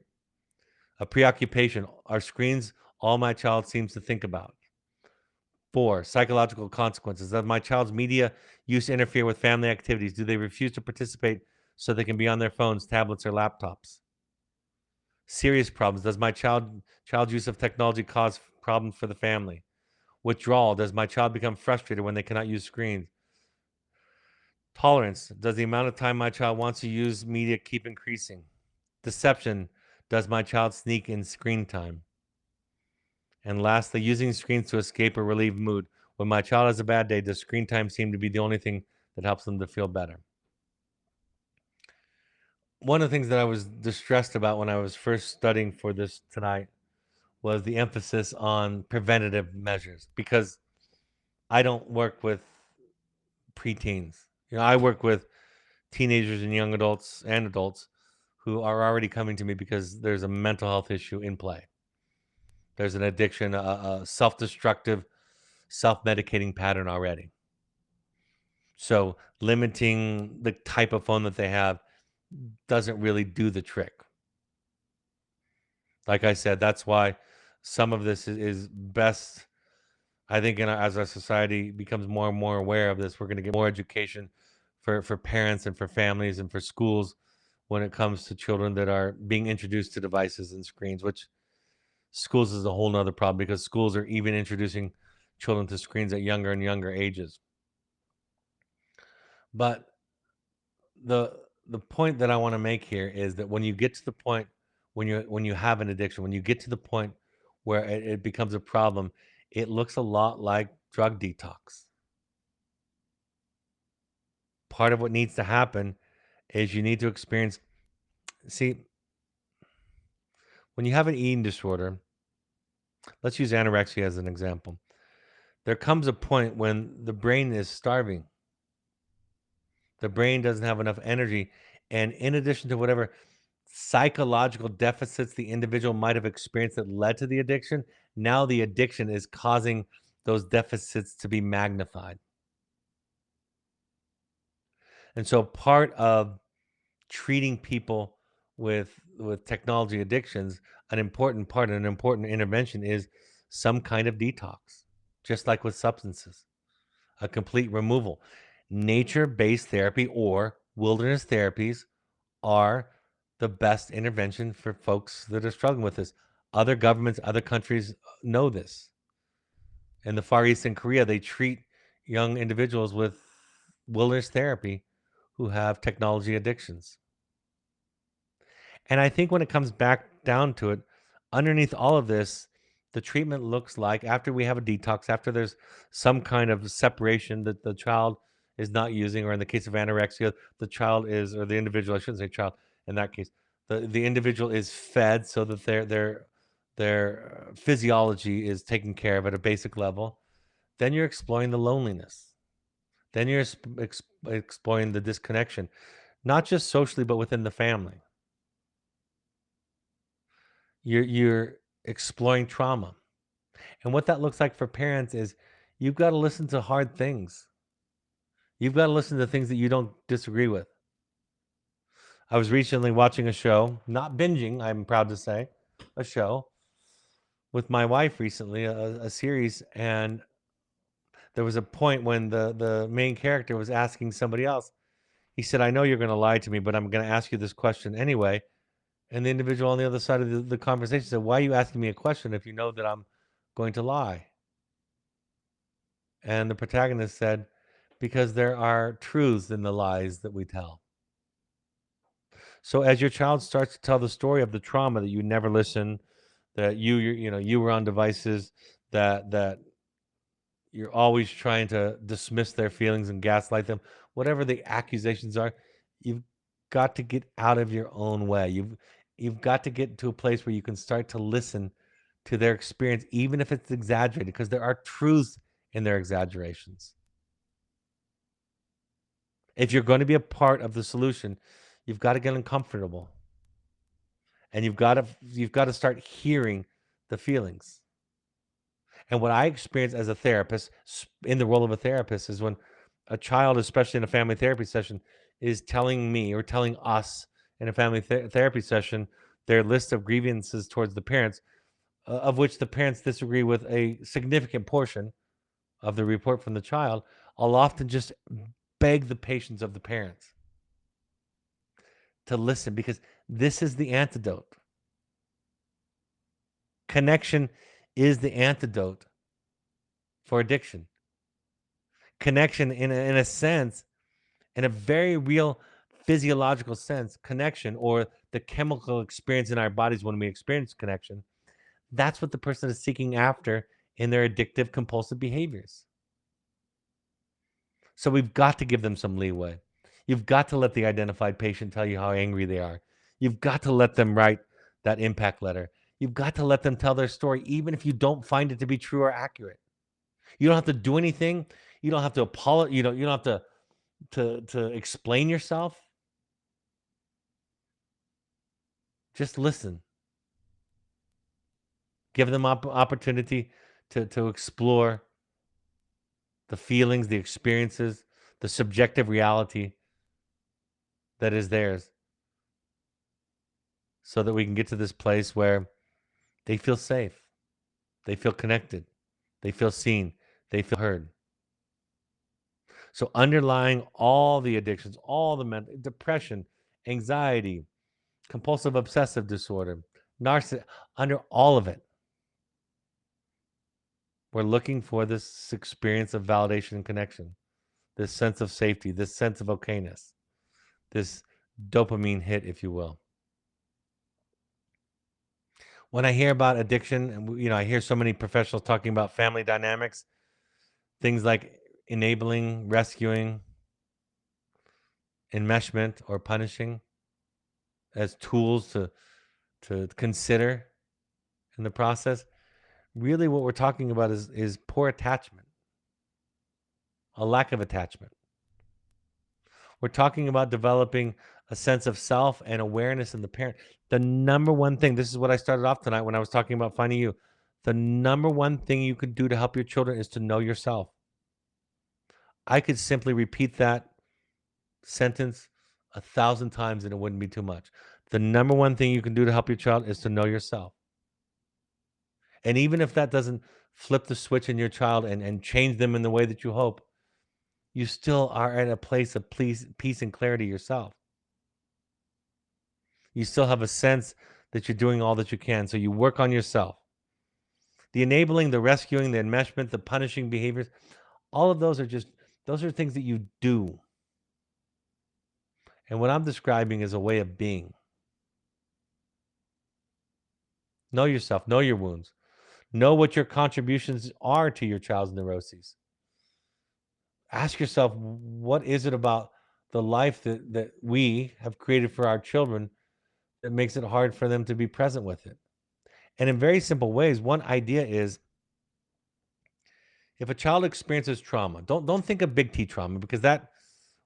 A preoccupation. Are screens all my child seems to think about? 4, psychological consequences. Does my child's media use interfere with family activities? Do they refuse to participate so they can be on their phones, tablets, or laptops? Serious problems. Does my child's use of technology cause problems for the family? Withdrawal. Does my child become frustrated when they cannot use screens? Tolerance. Does the amount of time my child wants to use media keep increasing? Deception. Does my child sneak in screen time? And lastly, using screens to escape or relieve mood. When my child has a bad day, does screen time seem to be the only thing that helps them to feel better? One of the things that I was distressed about when I was first studying for this tonight was the emphasis on preventative measures, because I don't work with preteens. I work with teenagers and young adults and adults who are already coming to me because there's a mental health issue in play. There's an addiction, a self-destructive, self-medicating pattern already. So limiting the type of phone that they have doesn't really do the trick. Like I said, that's why some of this is best. I think as our society becomes more and more aware of this, we're going to get more education for parents and for families and for schools when it comes to children that are being introduced to devices and screens, which schools is a whole nother problem because schools are even introducing children to screens at younger and younger ages. But the the point that I want to make here is that when you get to the point when you have an addiction, when you get to the point where it becomes a problem, it looks a lot like drug detox. Part of what needs to happen is you need to experience. See, when you have an eating disorder, let's use anorexia as an example. There comes a point when the brain is starving. The brain doesn't have enough energy. And in addition to whatever psychological deficits the individual might have experienced that led to the addiction, now the addiction is causing those deficits to be magnified. And so part of treating people with technology addictions, an important part, an important intervention is some kind of detox, just like with substances, a complete removal. Nature-based therapy or wilderness therapies are the best intervention for folks that are struggling with this. Other governments, other countries know this. In the Far East in Korea, they treat young individuals with wilderness therapy who have technology addictions. And I think when it comes back down to it, underneath all of this, the treatment looks like after we have a detox, after there's some kind of separation that the child is not using, or in the case of anorexia, the child is, or the individual, I shouldn't say child in that case, the individual is fed so that their physiology is taken care of at a basic level. Then you're exploring the loneliness. Then you're exploring the disconnection, not just socially, but within the family. You're exploring trauma. And what that looks like for parents is you've got to listen to hard things. You've got to listen to things that you don't disagree with. I was recently watching a show, not binging, I'm proud to say, a show with my wife recently, a series, and there was a point when the main character was asking somebody else. He said, "I know you're going to lie to me, but I'm going to ask you this question anyway." And the individual on the other side of the conversation said, "Why are you asking me a question if you know that I'm going to lie?" And the protagonist said, "Because there are truths in the lies that we tell." So as your child starts to tell the story of the trauma that you never listened, that you were on devices, that you're always trying to dismiss their feelings and gaslight them, whatever the accusations are, you've got to get out of your own way. You've got to get to a place where you can start to listen to their experience, even if it's exaggerated, because there are truths in their exaggerations. If you're going to be a part of the solution, you've got to get uncomfortable, and you've got to start hearing the feelings. And what I experience as a therapist, in the role of a therapist, is when a child, especially in a family therapy session, is telling me or telling us in a family therapy session their list of grievances towards the parents, of which the parents disagree with a significant portion of the report from the child. I'll often just beg the patience of the parents to listen, because this is the antidote. Connection is the antidote for addiction. Connection, in a sense, in a very real physiological sense, connection, or the chemical experience in our bodies when we experience connection, that's what the person is seeking after in their addictive compulsive behaviors. So we've got to give them some leeway. You've got to let the identified patient tell you how angry they are. You've got to let them write that impact letter. You've got to let them tell their story, even if you don't find it to be true or accurate. You don't have to do anything. You don't have to apologize. You don't have to explain yourself. Just listen. Give them opportunity to explore the feelings, the experiences, the subjective reality that is theirs, so that we can get to this place where they feel safe, they feel connected, they feel seen, they feel heard. So underlying all the addictions, all the mental depression, anxiety, compulsive obsessive disorder, narcissism, under all of it, we're looking for this experience of validation and connection, this sense of safety, this sense of okayness, this dopamine hit, if you will. When I hear about addiction, and I hear so many professionals talking about family dynamics, things like enabling, rescuing, enmeshment, or punishing as tools to consider in the process. Really, what we're talking about is poor attachment, a lack of attachment. We're talking about developing a sense of self and awareness in the parent. The number one thing, this is what I started off tonight when I was talking about finding you. The number one thing you could do to help your children is to know yourself. I could simply repeat that sentence 1,000 times and it wouldn't be too much. The number one thing you can do to help your child is to know yourself. And even if that doesn't flip the switch in your child and change them in the way that you hope, you still are at a place of peace and clarity yourself. You still have a sense that you're doing all that you can. So you work on yourself. The enabling, the rescuing, the enmeshment, the punishing behaviors, all of those are things that you do. And what I'm describing is a way of being. Know yourself, know your wounds, know what your contributions are to your child's neuroses. Ask yourself, what is it about the life that we have created for our children that makes it hard for them to be present with it? And in very simple ways, one idea is, if a child experiences trauma, don't think of big T trauma, because that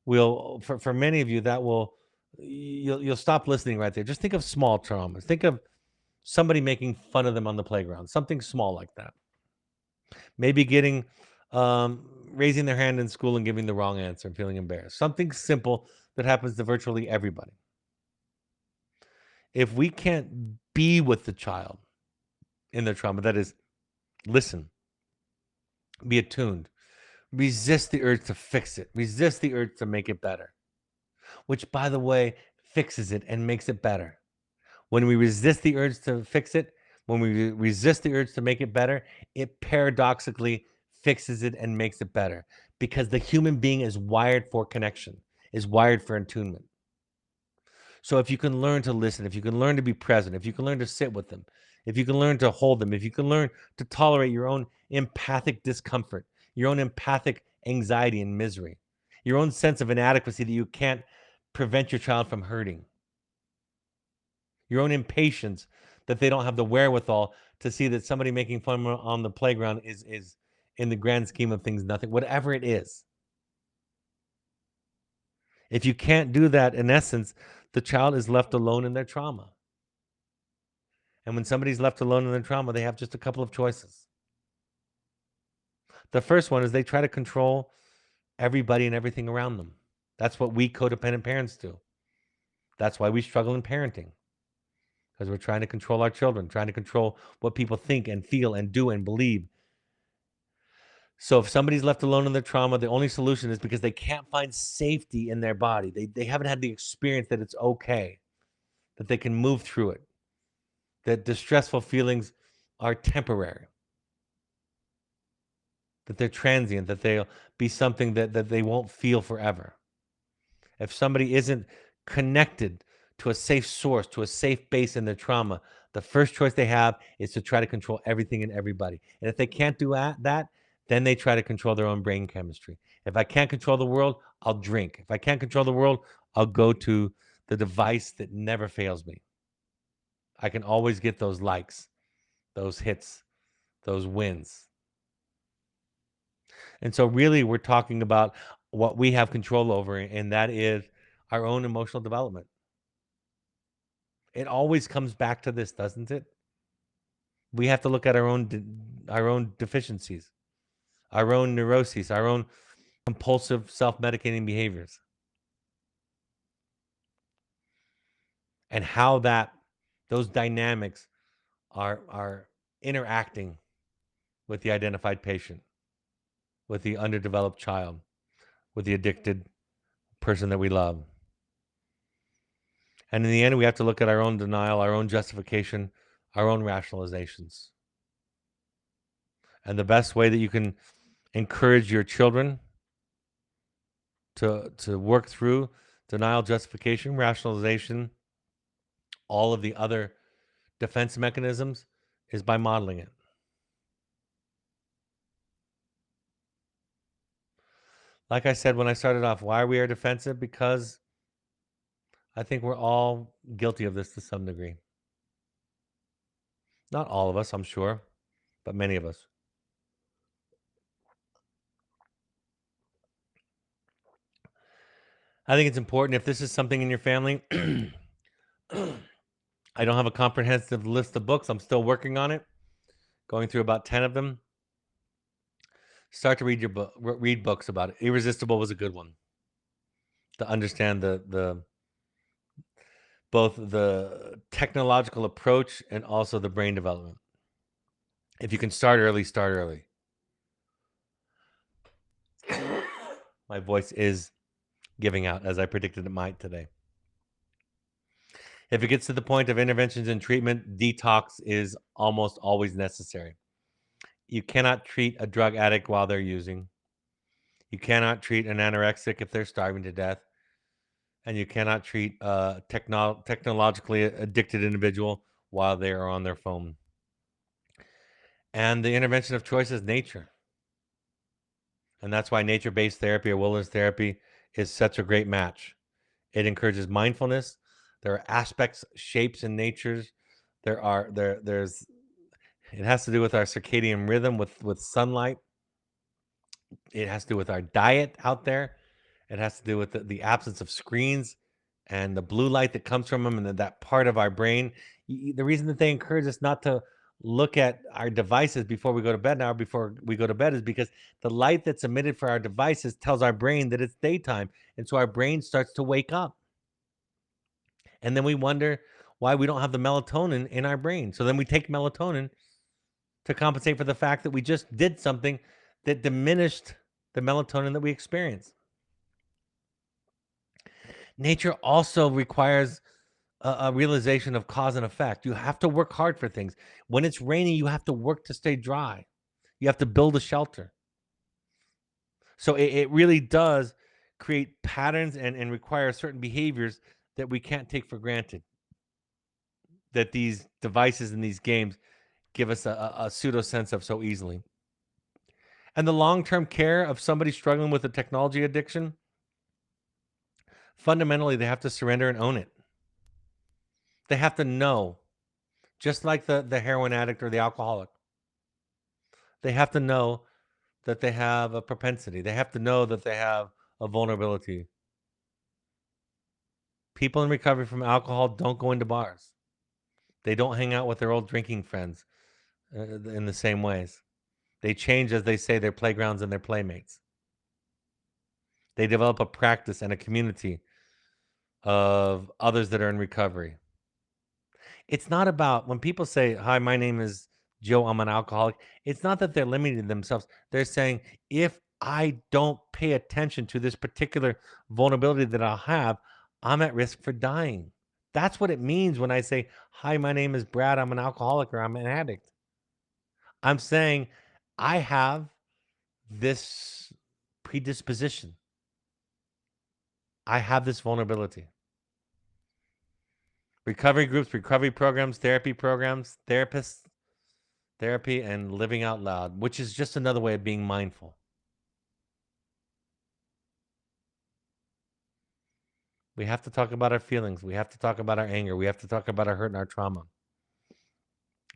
will, for many of you, that will, you'll stop listening right there. Just think of small traumas. Think of somebody making fun of them on the playground, something small like that. Maybe getting raising their hand in school and giving the wrong answer and feeling embarrassed. Something simple that happens to virtually everybody. If we can't be with the child in their trauma, that is, listen, be attuned, resist the urge to fix it, resist the urge to make it better, which, by the way, fixes it and makes it better. When we resist the urge to fix it, when we resist the urge to make it better, it paradoxically fixes it and makes it better, because the human being is wired for connection, is wired for attunement. So if you can learn to listen, if you can learn to be present, if you can learn to sit with them, if you can learn to hold them, if you can learn to tolerate your own empathic discomfort, your own empathic anxiety and misery, your own sense of inadequacy that you can't prevent your child from hurting, your own impatience that they don't have the wherewithal to see that somebody making fun on the playground is in the grand scheme of things nothing, whatever it is. If you can't do that, in essence, the child is left alone in their trauma. And when somebody's left alone in their trauma, they have just a couple of choices. The first one is they try to control everybody and everything around them. That's what we codependent parents do. That's why we struggle in parenting, because we're trying to control our children, trying to control what people think and feel and do and believe. So if somebody's left alone in their trauma, the only solution is because they can't find safety in their body. They haven't had the experience that it's okay, that they can move through it, that the stressful feelings are temporary, that they're transient, that they'll be something that they won't feel forever. If somebody isn't connected to a safe source, to a safe base in their trauma, the first choice they have is to try to control everything and everybody. And if they can't do that, then they try to control their own brain chemistry. If I can't control the world, I'll drink. If I can't control the world, I'll go to the device that never fails me. I can always get those likes, those hits, those wins. And so, really, we're talking about what we have control over, and that is our own emotional development. It always comes back to this, doesn't it? We have to look at our own deficiencies, our own neuroses, our own compulsive self-medicating behaviors, and how those dynamics are interacting with the identified patient, with the underdeveloped child, with the addicted person that we love. And in the end, we have to look at our own denial, our own justification, our own rationalizations. And the best way that you can encourage your children to work through denial, justification, rationalization, all of the other defense mechanisms is by modeling it. Like I said when I started off, why we are defensive? Because I think we're all guilty of this to some degree. Not all of us, I'm sure, but many of us. I think it's important if this is something in your family. I don't have a comprehensive list of books. I'm still working on it, going through about 10 of them. Start to read your book, read books about it. Irresistible was a good one to understand the both the technological approach and also the brain development. If you can start early, start early. My voice is giving out as I predicted it might today. If it gets to the point of interventions and treatment, detox is almost always necessary. You cannot treat a drug addict while they're using. You cannot treat an anorexic if they're starving to death. And you cannot treat a technologically addicted individual while they are on their phone. And the intervention of choice is nature. And that's why nature-based therapy or wilderness therapy is such a great match. It encourages mindfulness. There are aspects, shapes in natures. There's it has to do with our circadian rhythm with sunlight. It has to do with our diet out there. It has to do with the absence of screens and the blue light that comes from them, and that part of our brain. The reason that they encourage us not to look at our devices before we go to bed now, before we go to bed, is because the light that's emitted for our devices tells our brain that it's daytime, and so our brain starts to wake up, and then we wonder why we don't have the melatonin in our brain. So then we take melatonin to compensate for the fact that we just did something that diminished the melatonin that we experience. Nature also requires a realization of cause and effect. You have to work hard for things. When it's rainy, you have to work to stay dry. You have to build a shelter. So it really does create patterns and require certain behaviors that we can't take for granted. That these devices and these games give us a pseudo sense of so easily. And the long-term care of somebody struggling with a technology addiction, fundamentally, they have to surrender and own it. They have to know, just like the heroin addict or the alcoholic, they have to know that they have a propensity. They have to know that they have a vulnerability. People in recovery from alcohol don't go into bars. They don't hang out with their old drinking friends in the same ways. They change, as they say, their playgrounds and their playmates. They develop a practice and a community of others that are in recovery. It's not about when people say, "Hi, my name is Joe, I'm an alcoholic." It's not that they're limiting themselves. They're saying, if I don't pay attention to this particular vulnerability that I'll have, I'm at risk for dying. That's what it means when I say, "Hi, my name is Brad, I'm an alcoholic or I'm an addict." I'm saying I have this predisposition. I have this vulnerability. Recovery groups, recovery programs, therapists, therapy, and living out loud, which is just another way of being mindful. We have to talk about our feelings. We have to talk about our anger. We have to talk about our hurt and our trauma.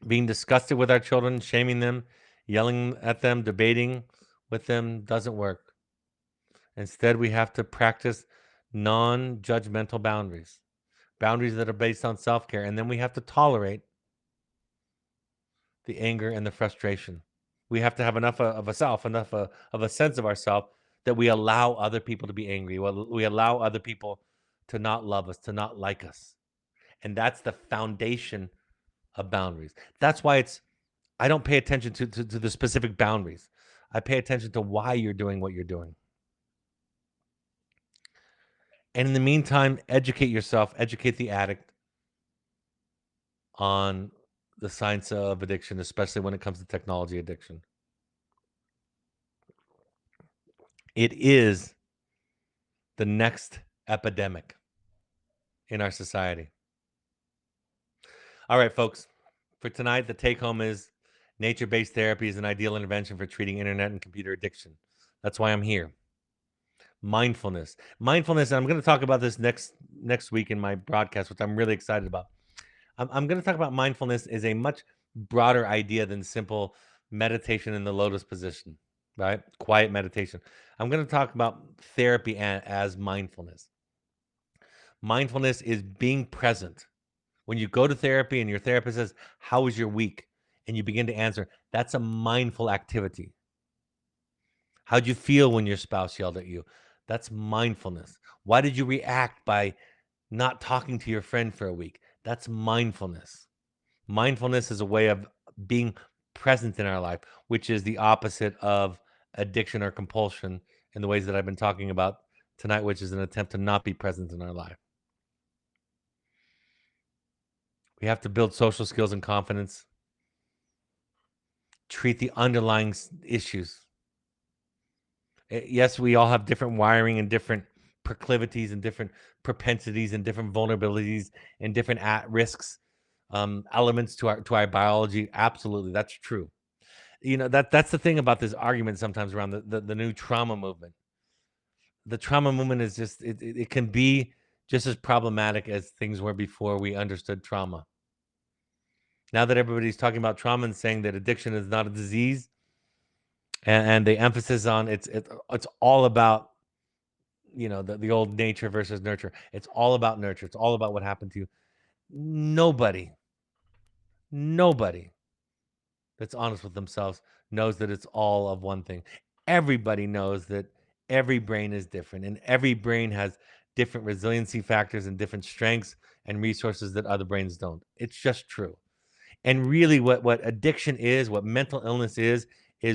Being disgusted with our children, shaming them, yelling at them, debating with them doesn't work. Instead, we have to practice non judgmental boundaries, boundaries that are based on self care. And then we have to tolerate the anger and the frustration. We have to have enough of a self, enough of a sense of ourself that we allow other people to be angry. We allow other people to not love us, to not like us. And that's the foundation of boundaries. That's why I don't pay attention to the specific boundaries. I pay attention to why you're doing what you're doing. And in the meantime, educate yourself, educate the addict on the science of addiction, especially when it comes to technology addiction. It is the next epidemic in our society. All right, folks. For tonight, the take home is nature based therapy is an ideal intervention for treating internet and computer addiction. That's why I'm here. Mindfulness. Mindfulness, and I'm going to talk about this next week in my broadcast, which I'm really excited about. I'm going to talk about mindfulness is a much broader idea than simple meditation in the lotus position, right? Quiet meditation. I'm going to talk about therapy as mindfulness. Mindfulness is being present. When you go to therapy and your therapist says, "How was your week?" and you begin to answer, that's a mindful activity. How'd you feel when your spouse yelled at you? That's mindfulness. Why did you react by not talking to your friend for a week? That's mindfulness. Mindfulness is a way of being present in our life, which is the opposite of addiction or compulsion in the ways that I've been talking about tonight, which is an attempt to not be present in our life. We have to build social skills and confidence, treat the underlying issues. Yes, we all have different wiring and different proclivities and different propensities and different vulnerabilities and different at risks elements to our biology. Absolutely, that's true. That's the thing about this argument sometimes around the new trauma movement. The trauma movement is just it can be just as problematic as things were before we understood trauma. Now that everybody's talking about trauma and saying that addiction is not a disease, and the emphasis on it's all about the old nature versus nurture. It's all about nurture. It's all about what happened to you. Nobody, nobody that's honest with themselves knows that it's all of one thing. Everybody knows that every brain is different and every brain has different resiliency factors and different strengths and resources that other brains don't. It's just true. And really what addiction is, what mental illness is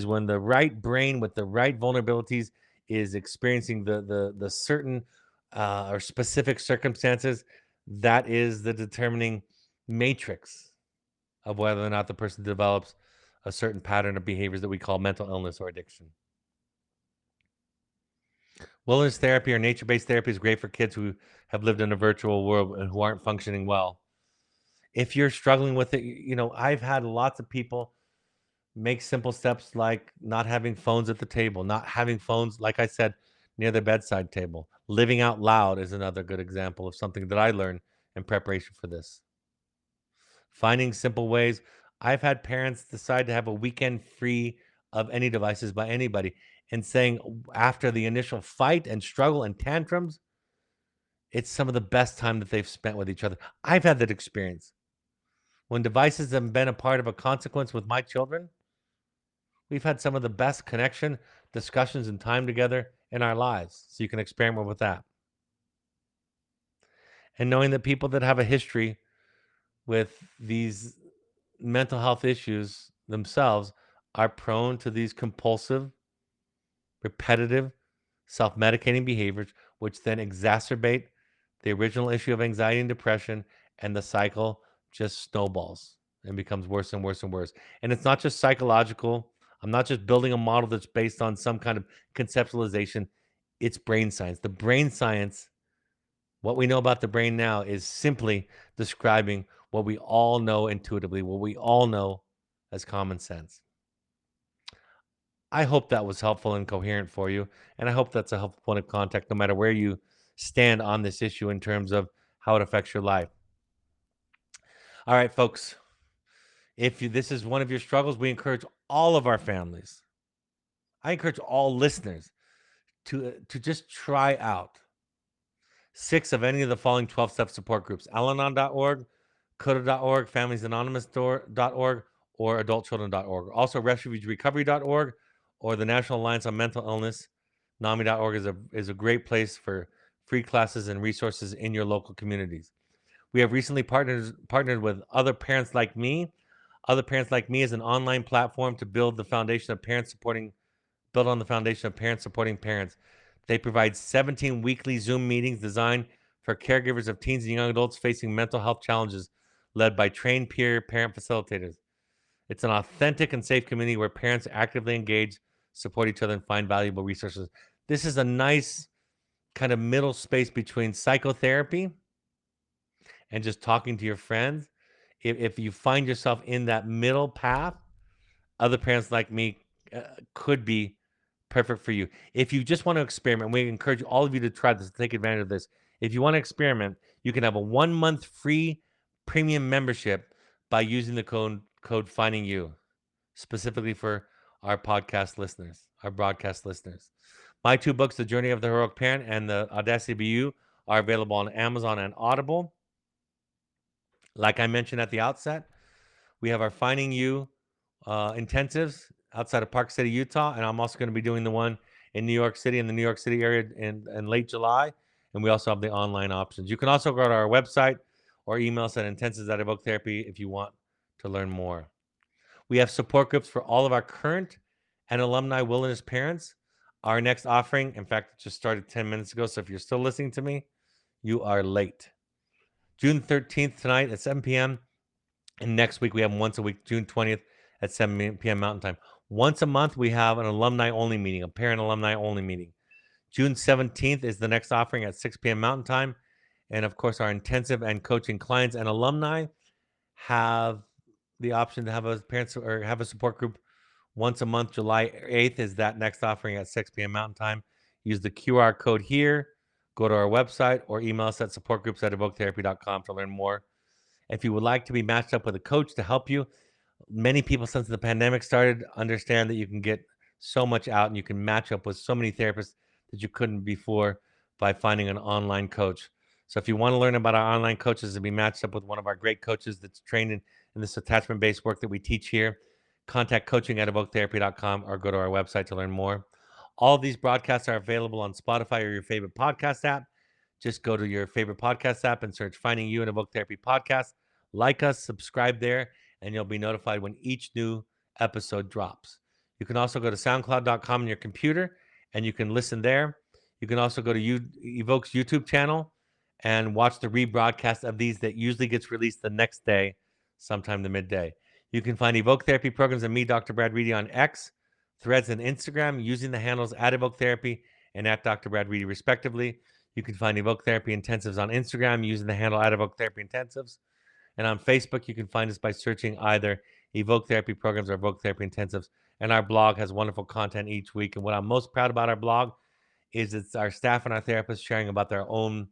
when the right brain with the right vulnerabilities is experiencing the certain or specific circumstances that is the determining matrix of whether or not the person develops a certain pattern of behaviors that we call mental illness or addiction. Wellness therapy or nature-based therapy is great for kids who have lived in a virtual world and who aren't functioning well. If you're struggling with it, I've had lots of people make simple steps like not having phones at the table, not having phones, like I said, near the bedside table. Living out loud is another good example of something that I learned in preparation for this. Finding simple ways. I've had parents decide to have a weekend free of any devices by anybody and saying after the initial fight and struggle and tantrums, it's some of the best time that they've spent with each other. I've had that experience. When devices have been a part of a consequence with my children, we've had some of the best connection, discussions, and time together in our lives. So you can experiment with that. And knowing that people that have a history with these mental health issues themselves are prone to these compulsive, repetitive, self medicating behaviors, which then exacerbate the original issue of anxiety and depression, and the cycle just snowballs and becomes worse and worse and worse. And it's not just psychological. I'm not just building a model that's based on some kind of conceptualization, it's brain science. The brain science, what we know about the brain now, is simply describing what we all know intuitively, what we all know as common sense. I hope that was helpful and coherent for you. And I hope that's a helpful point of contact no matter where you stand on this issue in terms of how it affects your life. All right, folks. If this is one of your struggles, we encourage all of our families. I encourage all listeners to just try out 6 of any of the following 12-step support groups: Al-Anon.org, Coda.org, FamiliesAnonymous.org, or AdultChildren.org. Also, RefugeRecovery.org or the National Alliance on Mental Illness. NAMI.org is a great place for free classes and resources in your local communities. We have recently partnered with Other Parents Like Me. Other Parents Like Me is an online platform to build on the foundation of parents supporting parents. They provide 17 weekly Zoom meetings designed for caregivers of teens and young adults facing mental health challenges, led by trained peer parent facilitators. It's an authentic and safe community where parents actively engage, support each other, and find valuable resources. This is a nice kind of middle space between psychotherapy and just talking to your friends. If you find yourself in that middle path, Other Parents Like Me could be perfect for you. If you just want to experiment, we encourage all of you to try this, take advantage of this. If you want to experiment, you can have a 1-month free premium membership by using the code Finding You, specifically for our podcast listeners, our broadcast listeners. My 2 books, The Journey of the Heroic Parent and The Audacity to Be You, are available on Amazon and Audible. Like I mentioned at the outset, we have our Finding You intensives outside of Park City, Utah, and I'm also going to be doing the one in New York City, in the New York City area in late July. And we also have the online options. You can also go to our website or email us at intensives@evoketherapy if you want to learn more. We have support groups for all of our current and alumni wilderness parents. Our next offering, in fact, just started 10 minutes ago. So if you're still listening to me, you are late. June 13th tonight at 7 p.m. And next week we have them once a week, June 20th at 7 p.m. Mountain Time. Once a month, we have an alumni-only meeting, a parent alumni-only meeting. June 17th is the next offering at 6 p.m. Mountain Time. And of course, our intensive and coaching clients and alumni have the option to have a parents or have a support group once a month. July 8th is that next offering at 6 p.m. Mountain Time. Use the QR code here, go to our website, or email us at supportgroups@evoketherapy.com to learn more. If you would like to be matched up with a coach to help you, many people since the pandemic started understand that you can get so much out and you can match up with so many therapists that you couldn't before by finding an online coach. So if you want to learn about our online coaches and be matched up with one of our great coaches that's trained in this attachment-based work that we teach here, contact coaching@evoketherapy.com or go to our website to learn more. All of these broadcasts are available on Spotify or your favorite podcast app. Just go to your favorite podcast app and search Finding You and Evoke Therapy Podcast. Like us, subscribe there, and you'll be notified when each new episode drops. You can also go to soundcloud.com on your computer, and you can listen there. You can also go to Evoke's YouTube channel and watch the rebroadcast of these that usually gets released the next day, sometime the midday. You can find Evoke Therapy programs and me, Dr. Brad Reedy, on X, Threads, and Instagram using the handles @Evoke Therapy and @Dr. Brad Reedy, respectively. You can find Evoke Therapy Intensives on Instagram using the handle @Evoke Therapy Intensives. And on Facebook, you can find us by searching either Evoke Therapy Programs or Evoke Therapy Intensives. And our blog has wonderful content each week. And what I'm most proud about our blog is it's our staff and our therapists sharing about their own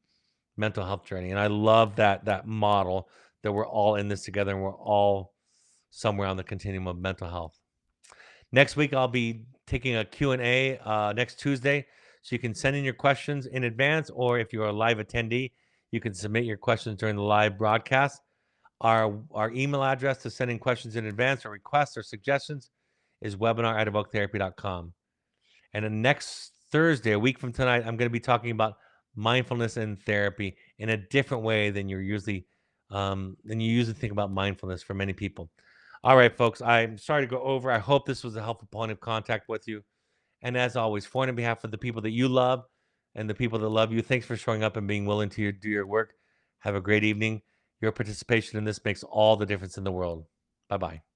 mental health journey. And I love that model that we're all in this together and we're all somewhere on the continuum of mental health. Next week, I'll be taking a Q&A next Tuesday, So you can send in your questions in advance, or if you're a live attendee, you can submit your questions during the live broadcast. Our email address to send in questions in advance or requests or suggestions is webinar@evoketherapy.com. And then next Thursday, a week from tonight, I'm going to be talking about mindfulness and therapy in a different way than you usually think about mindfulness for many people. All right, folks, I'm sorry to go over. I hope this was a helpful point of contact with you. And as always, for and on behalf of the people that you love and the people that love you, thanks for showing up and being willing to do your work. Have a great evening. Your participation in this makes all the difference in the world. Bye bye.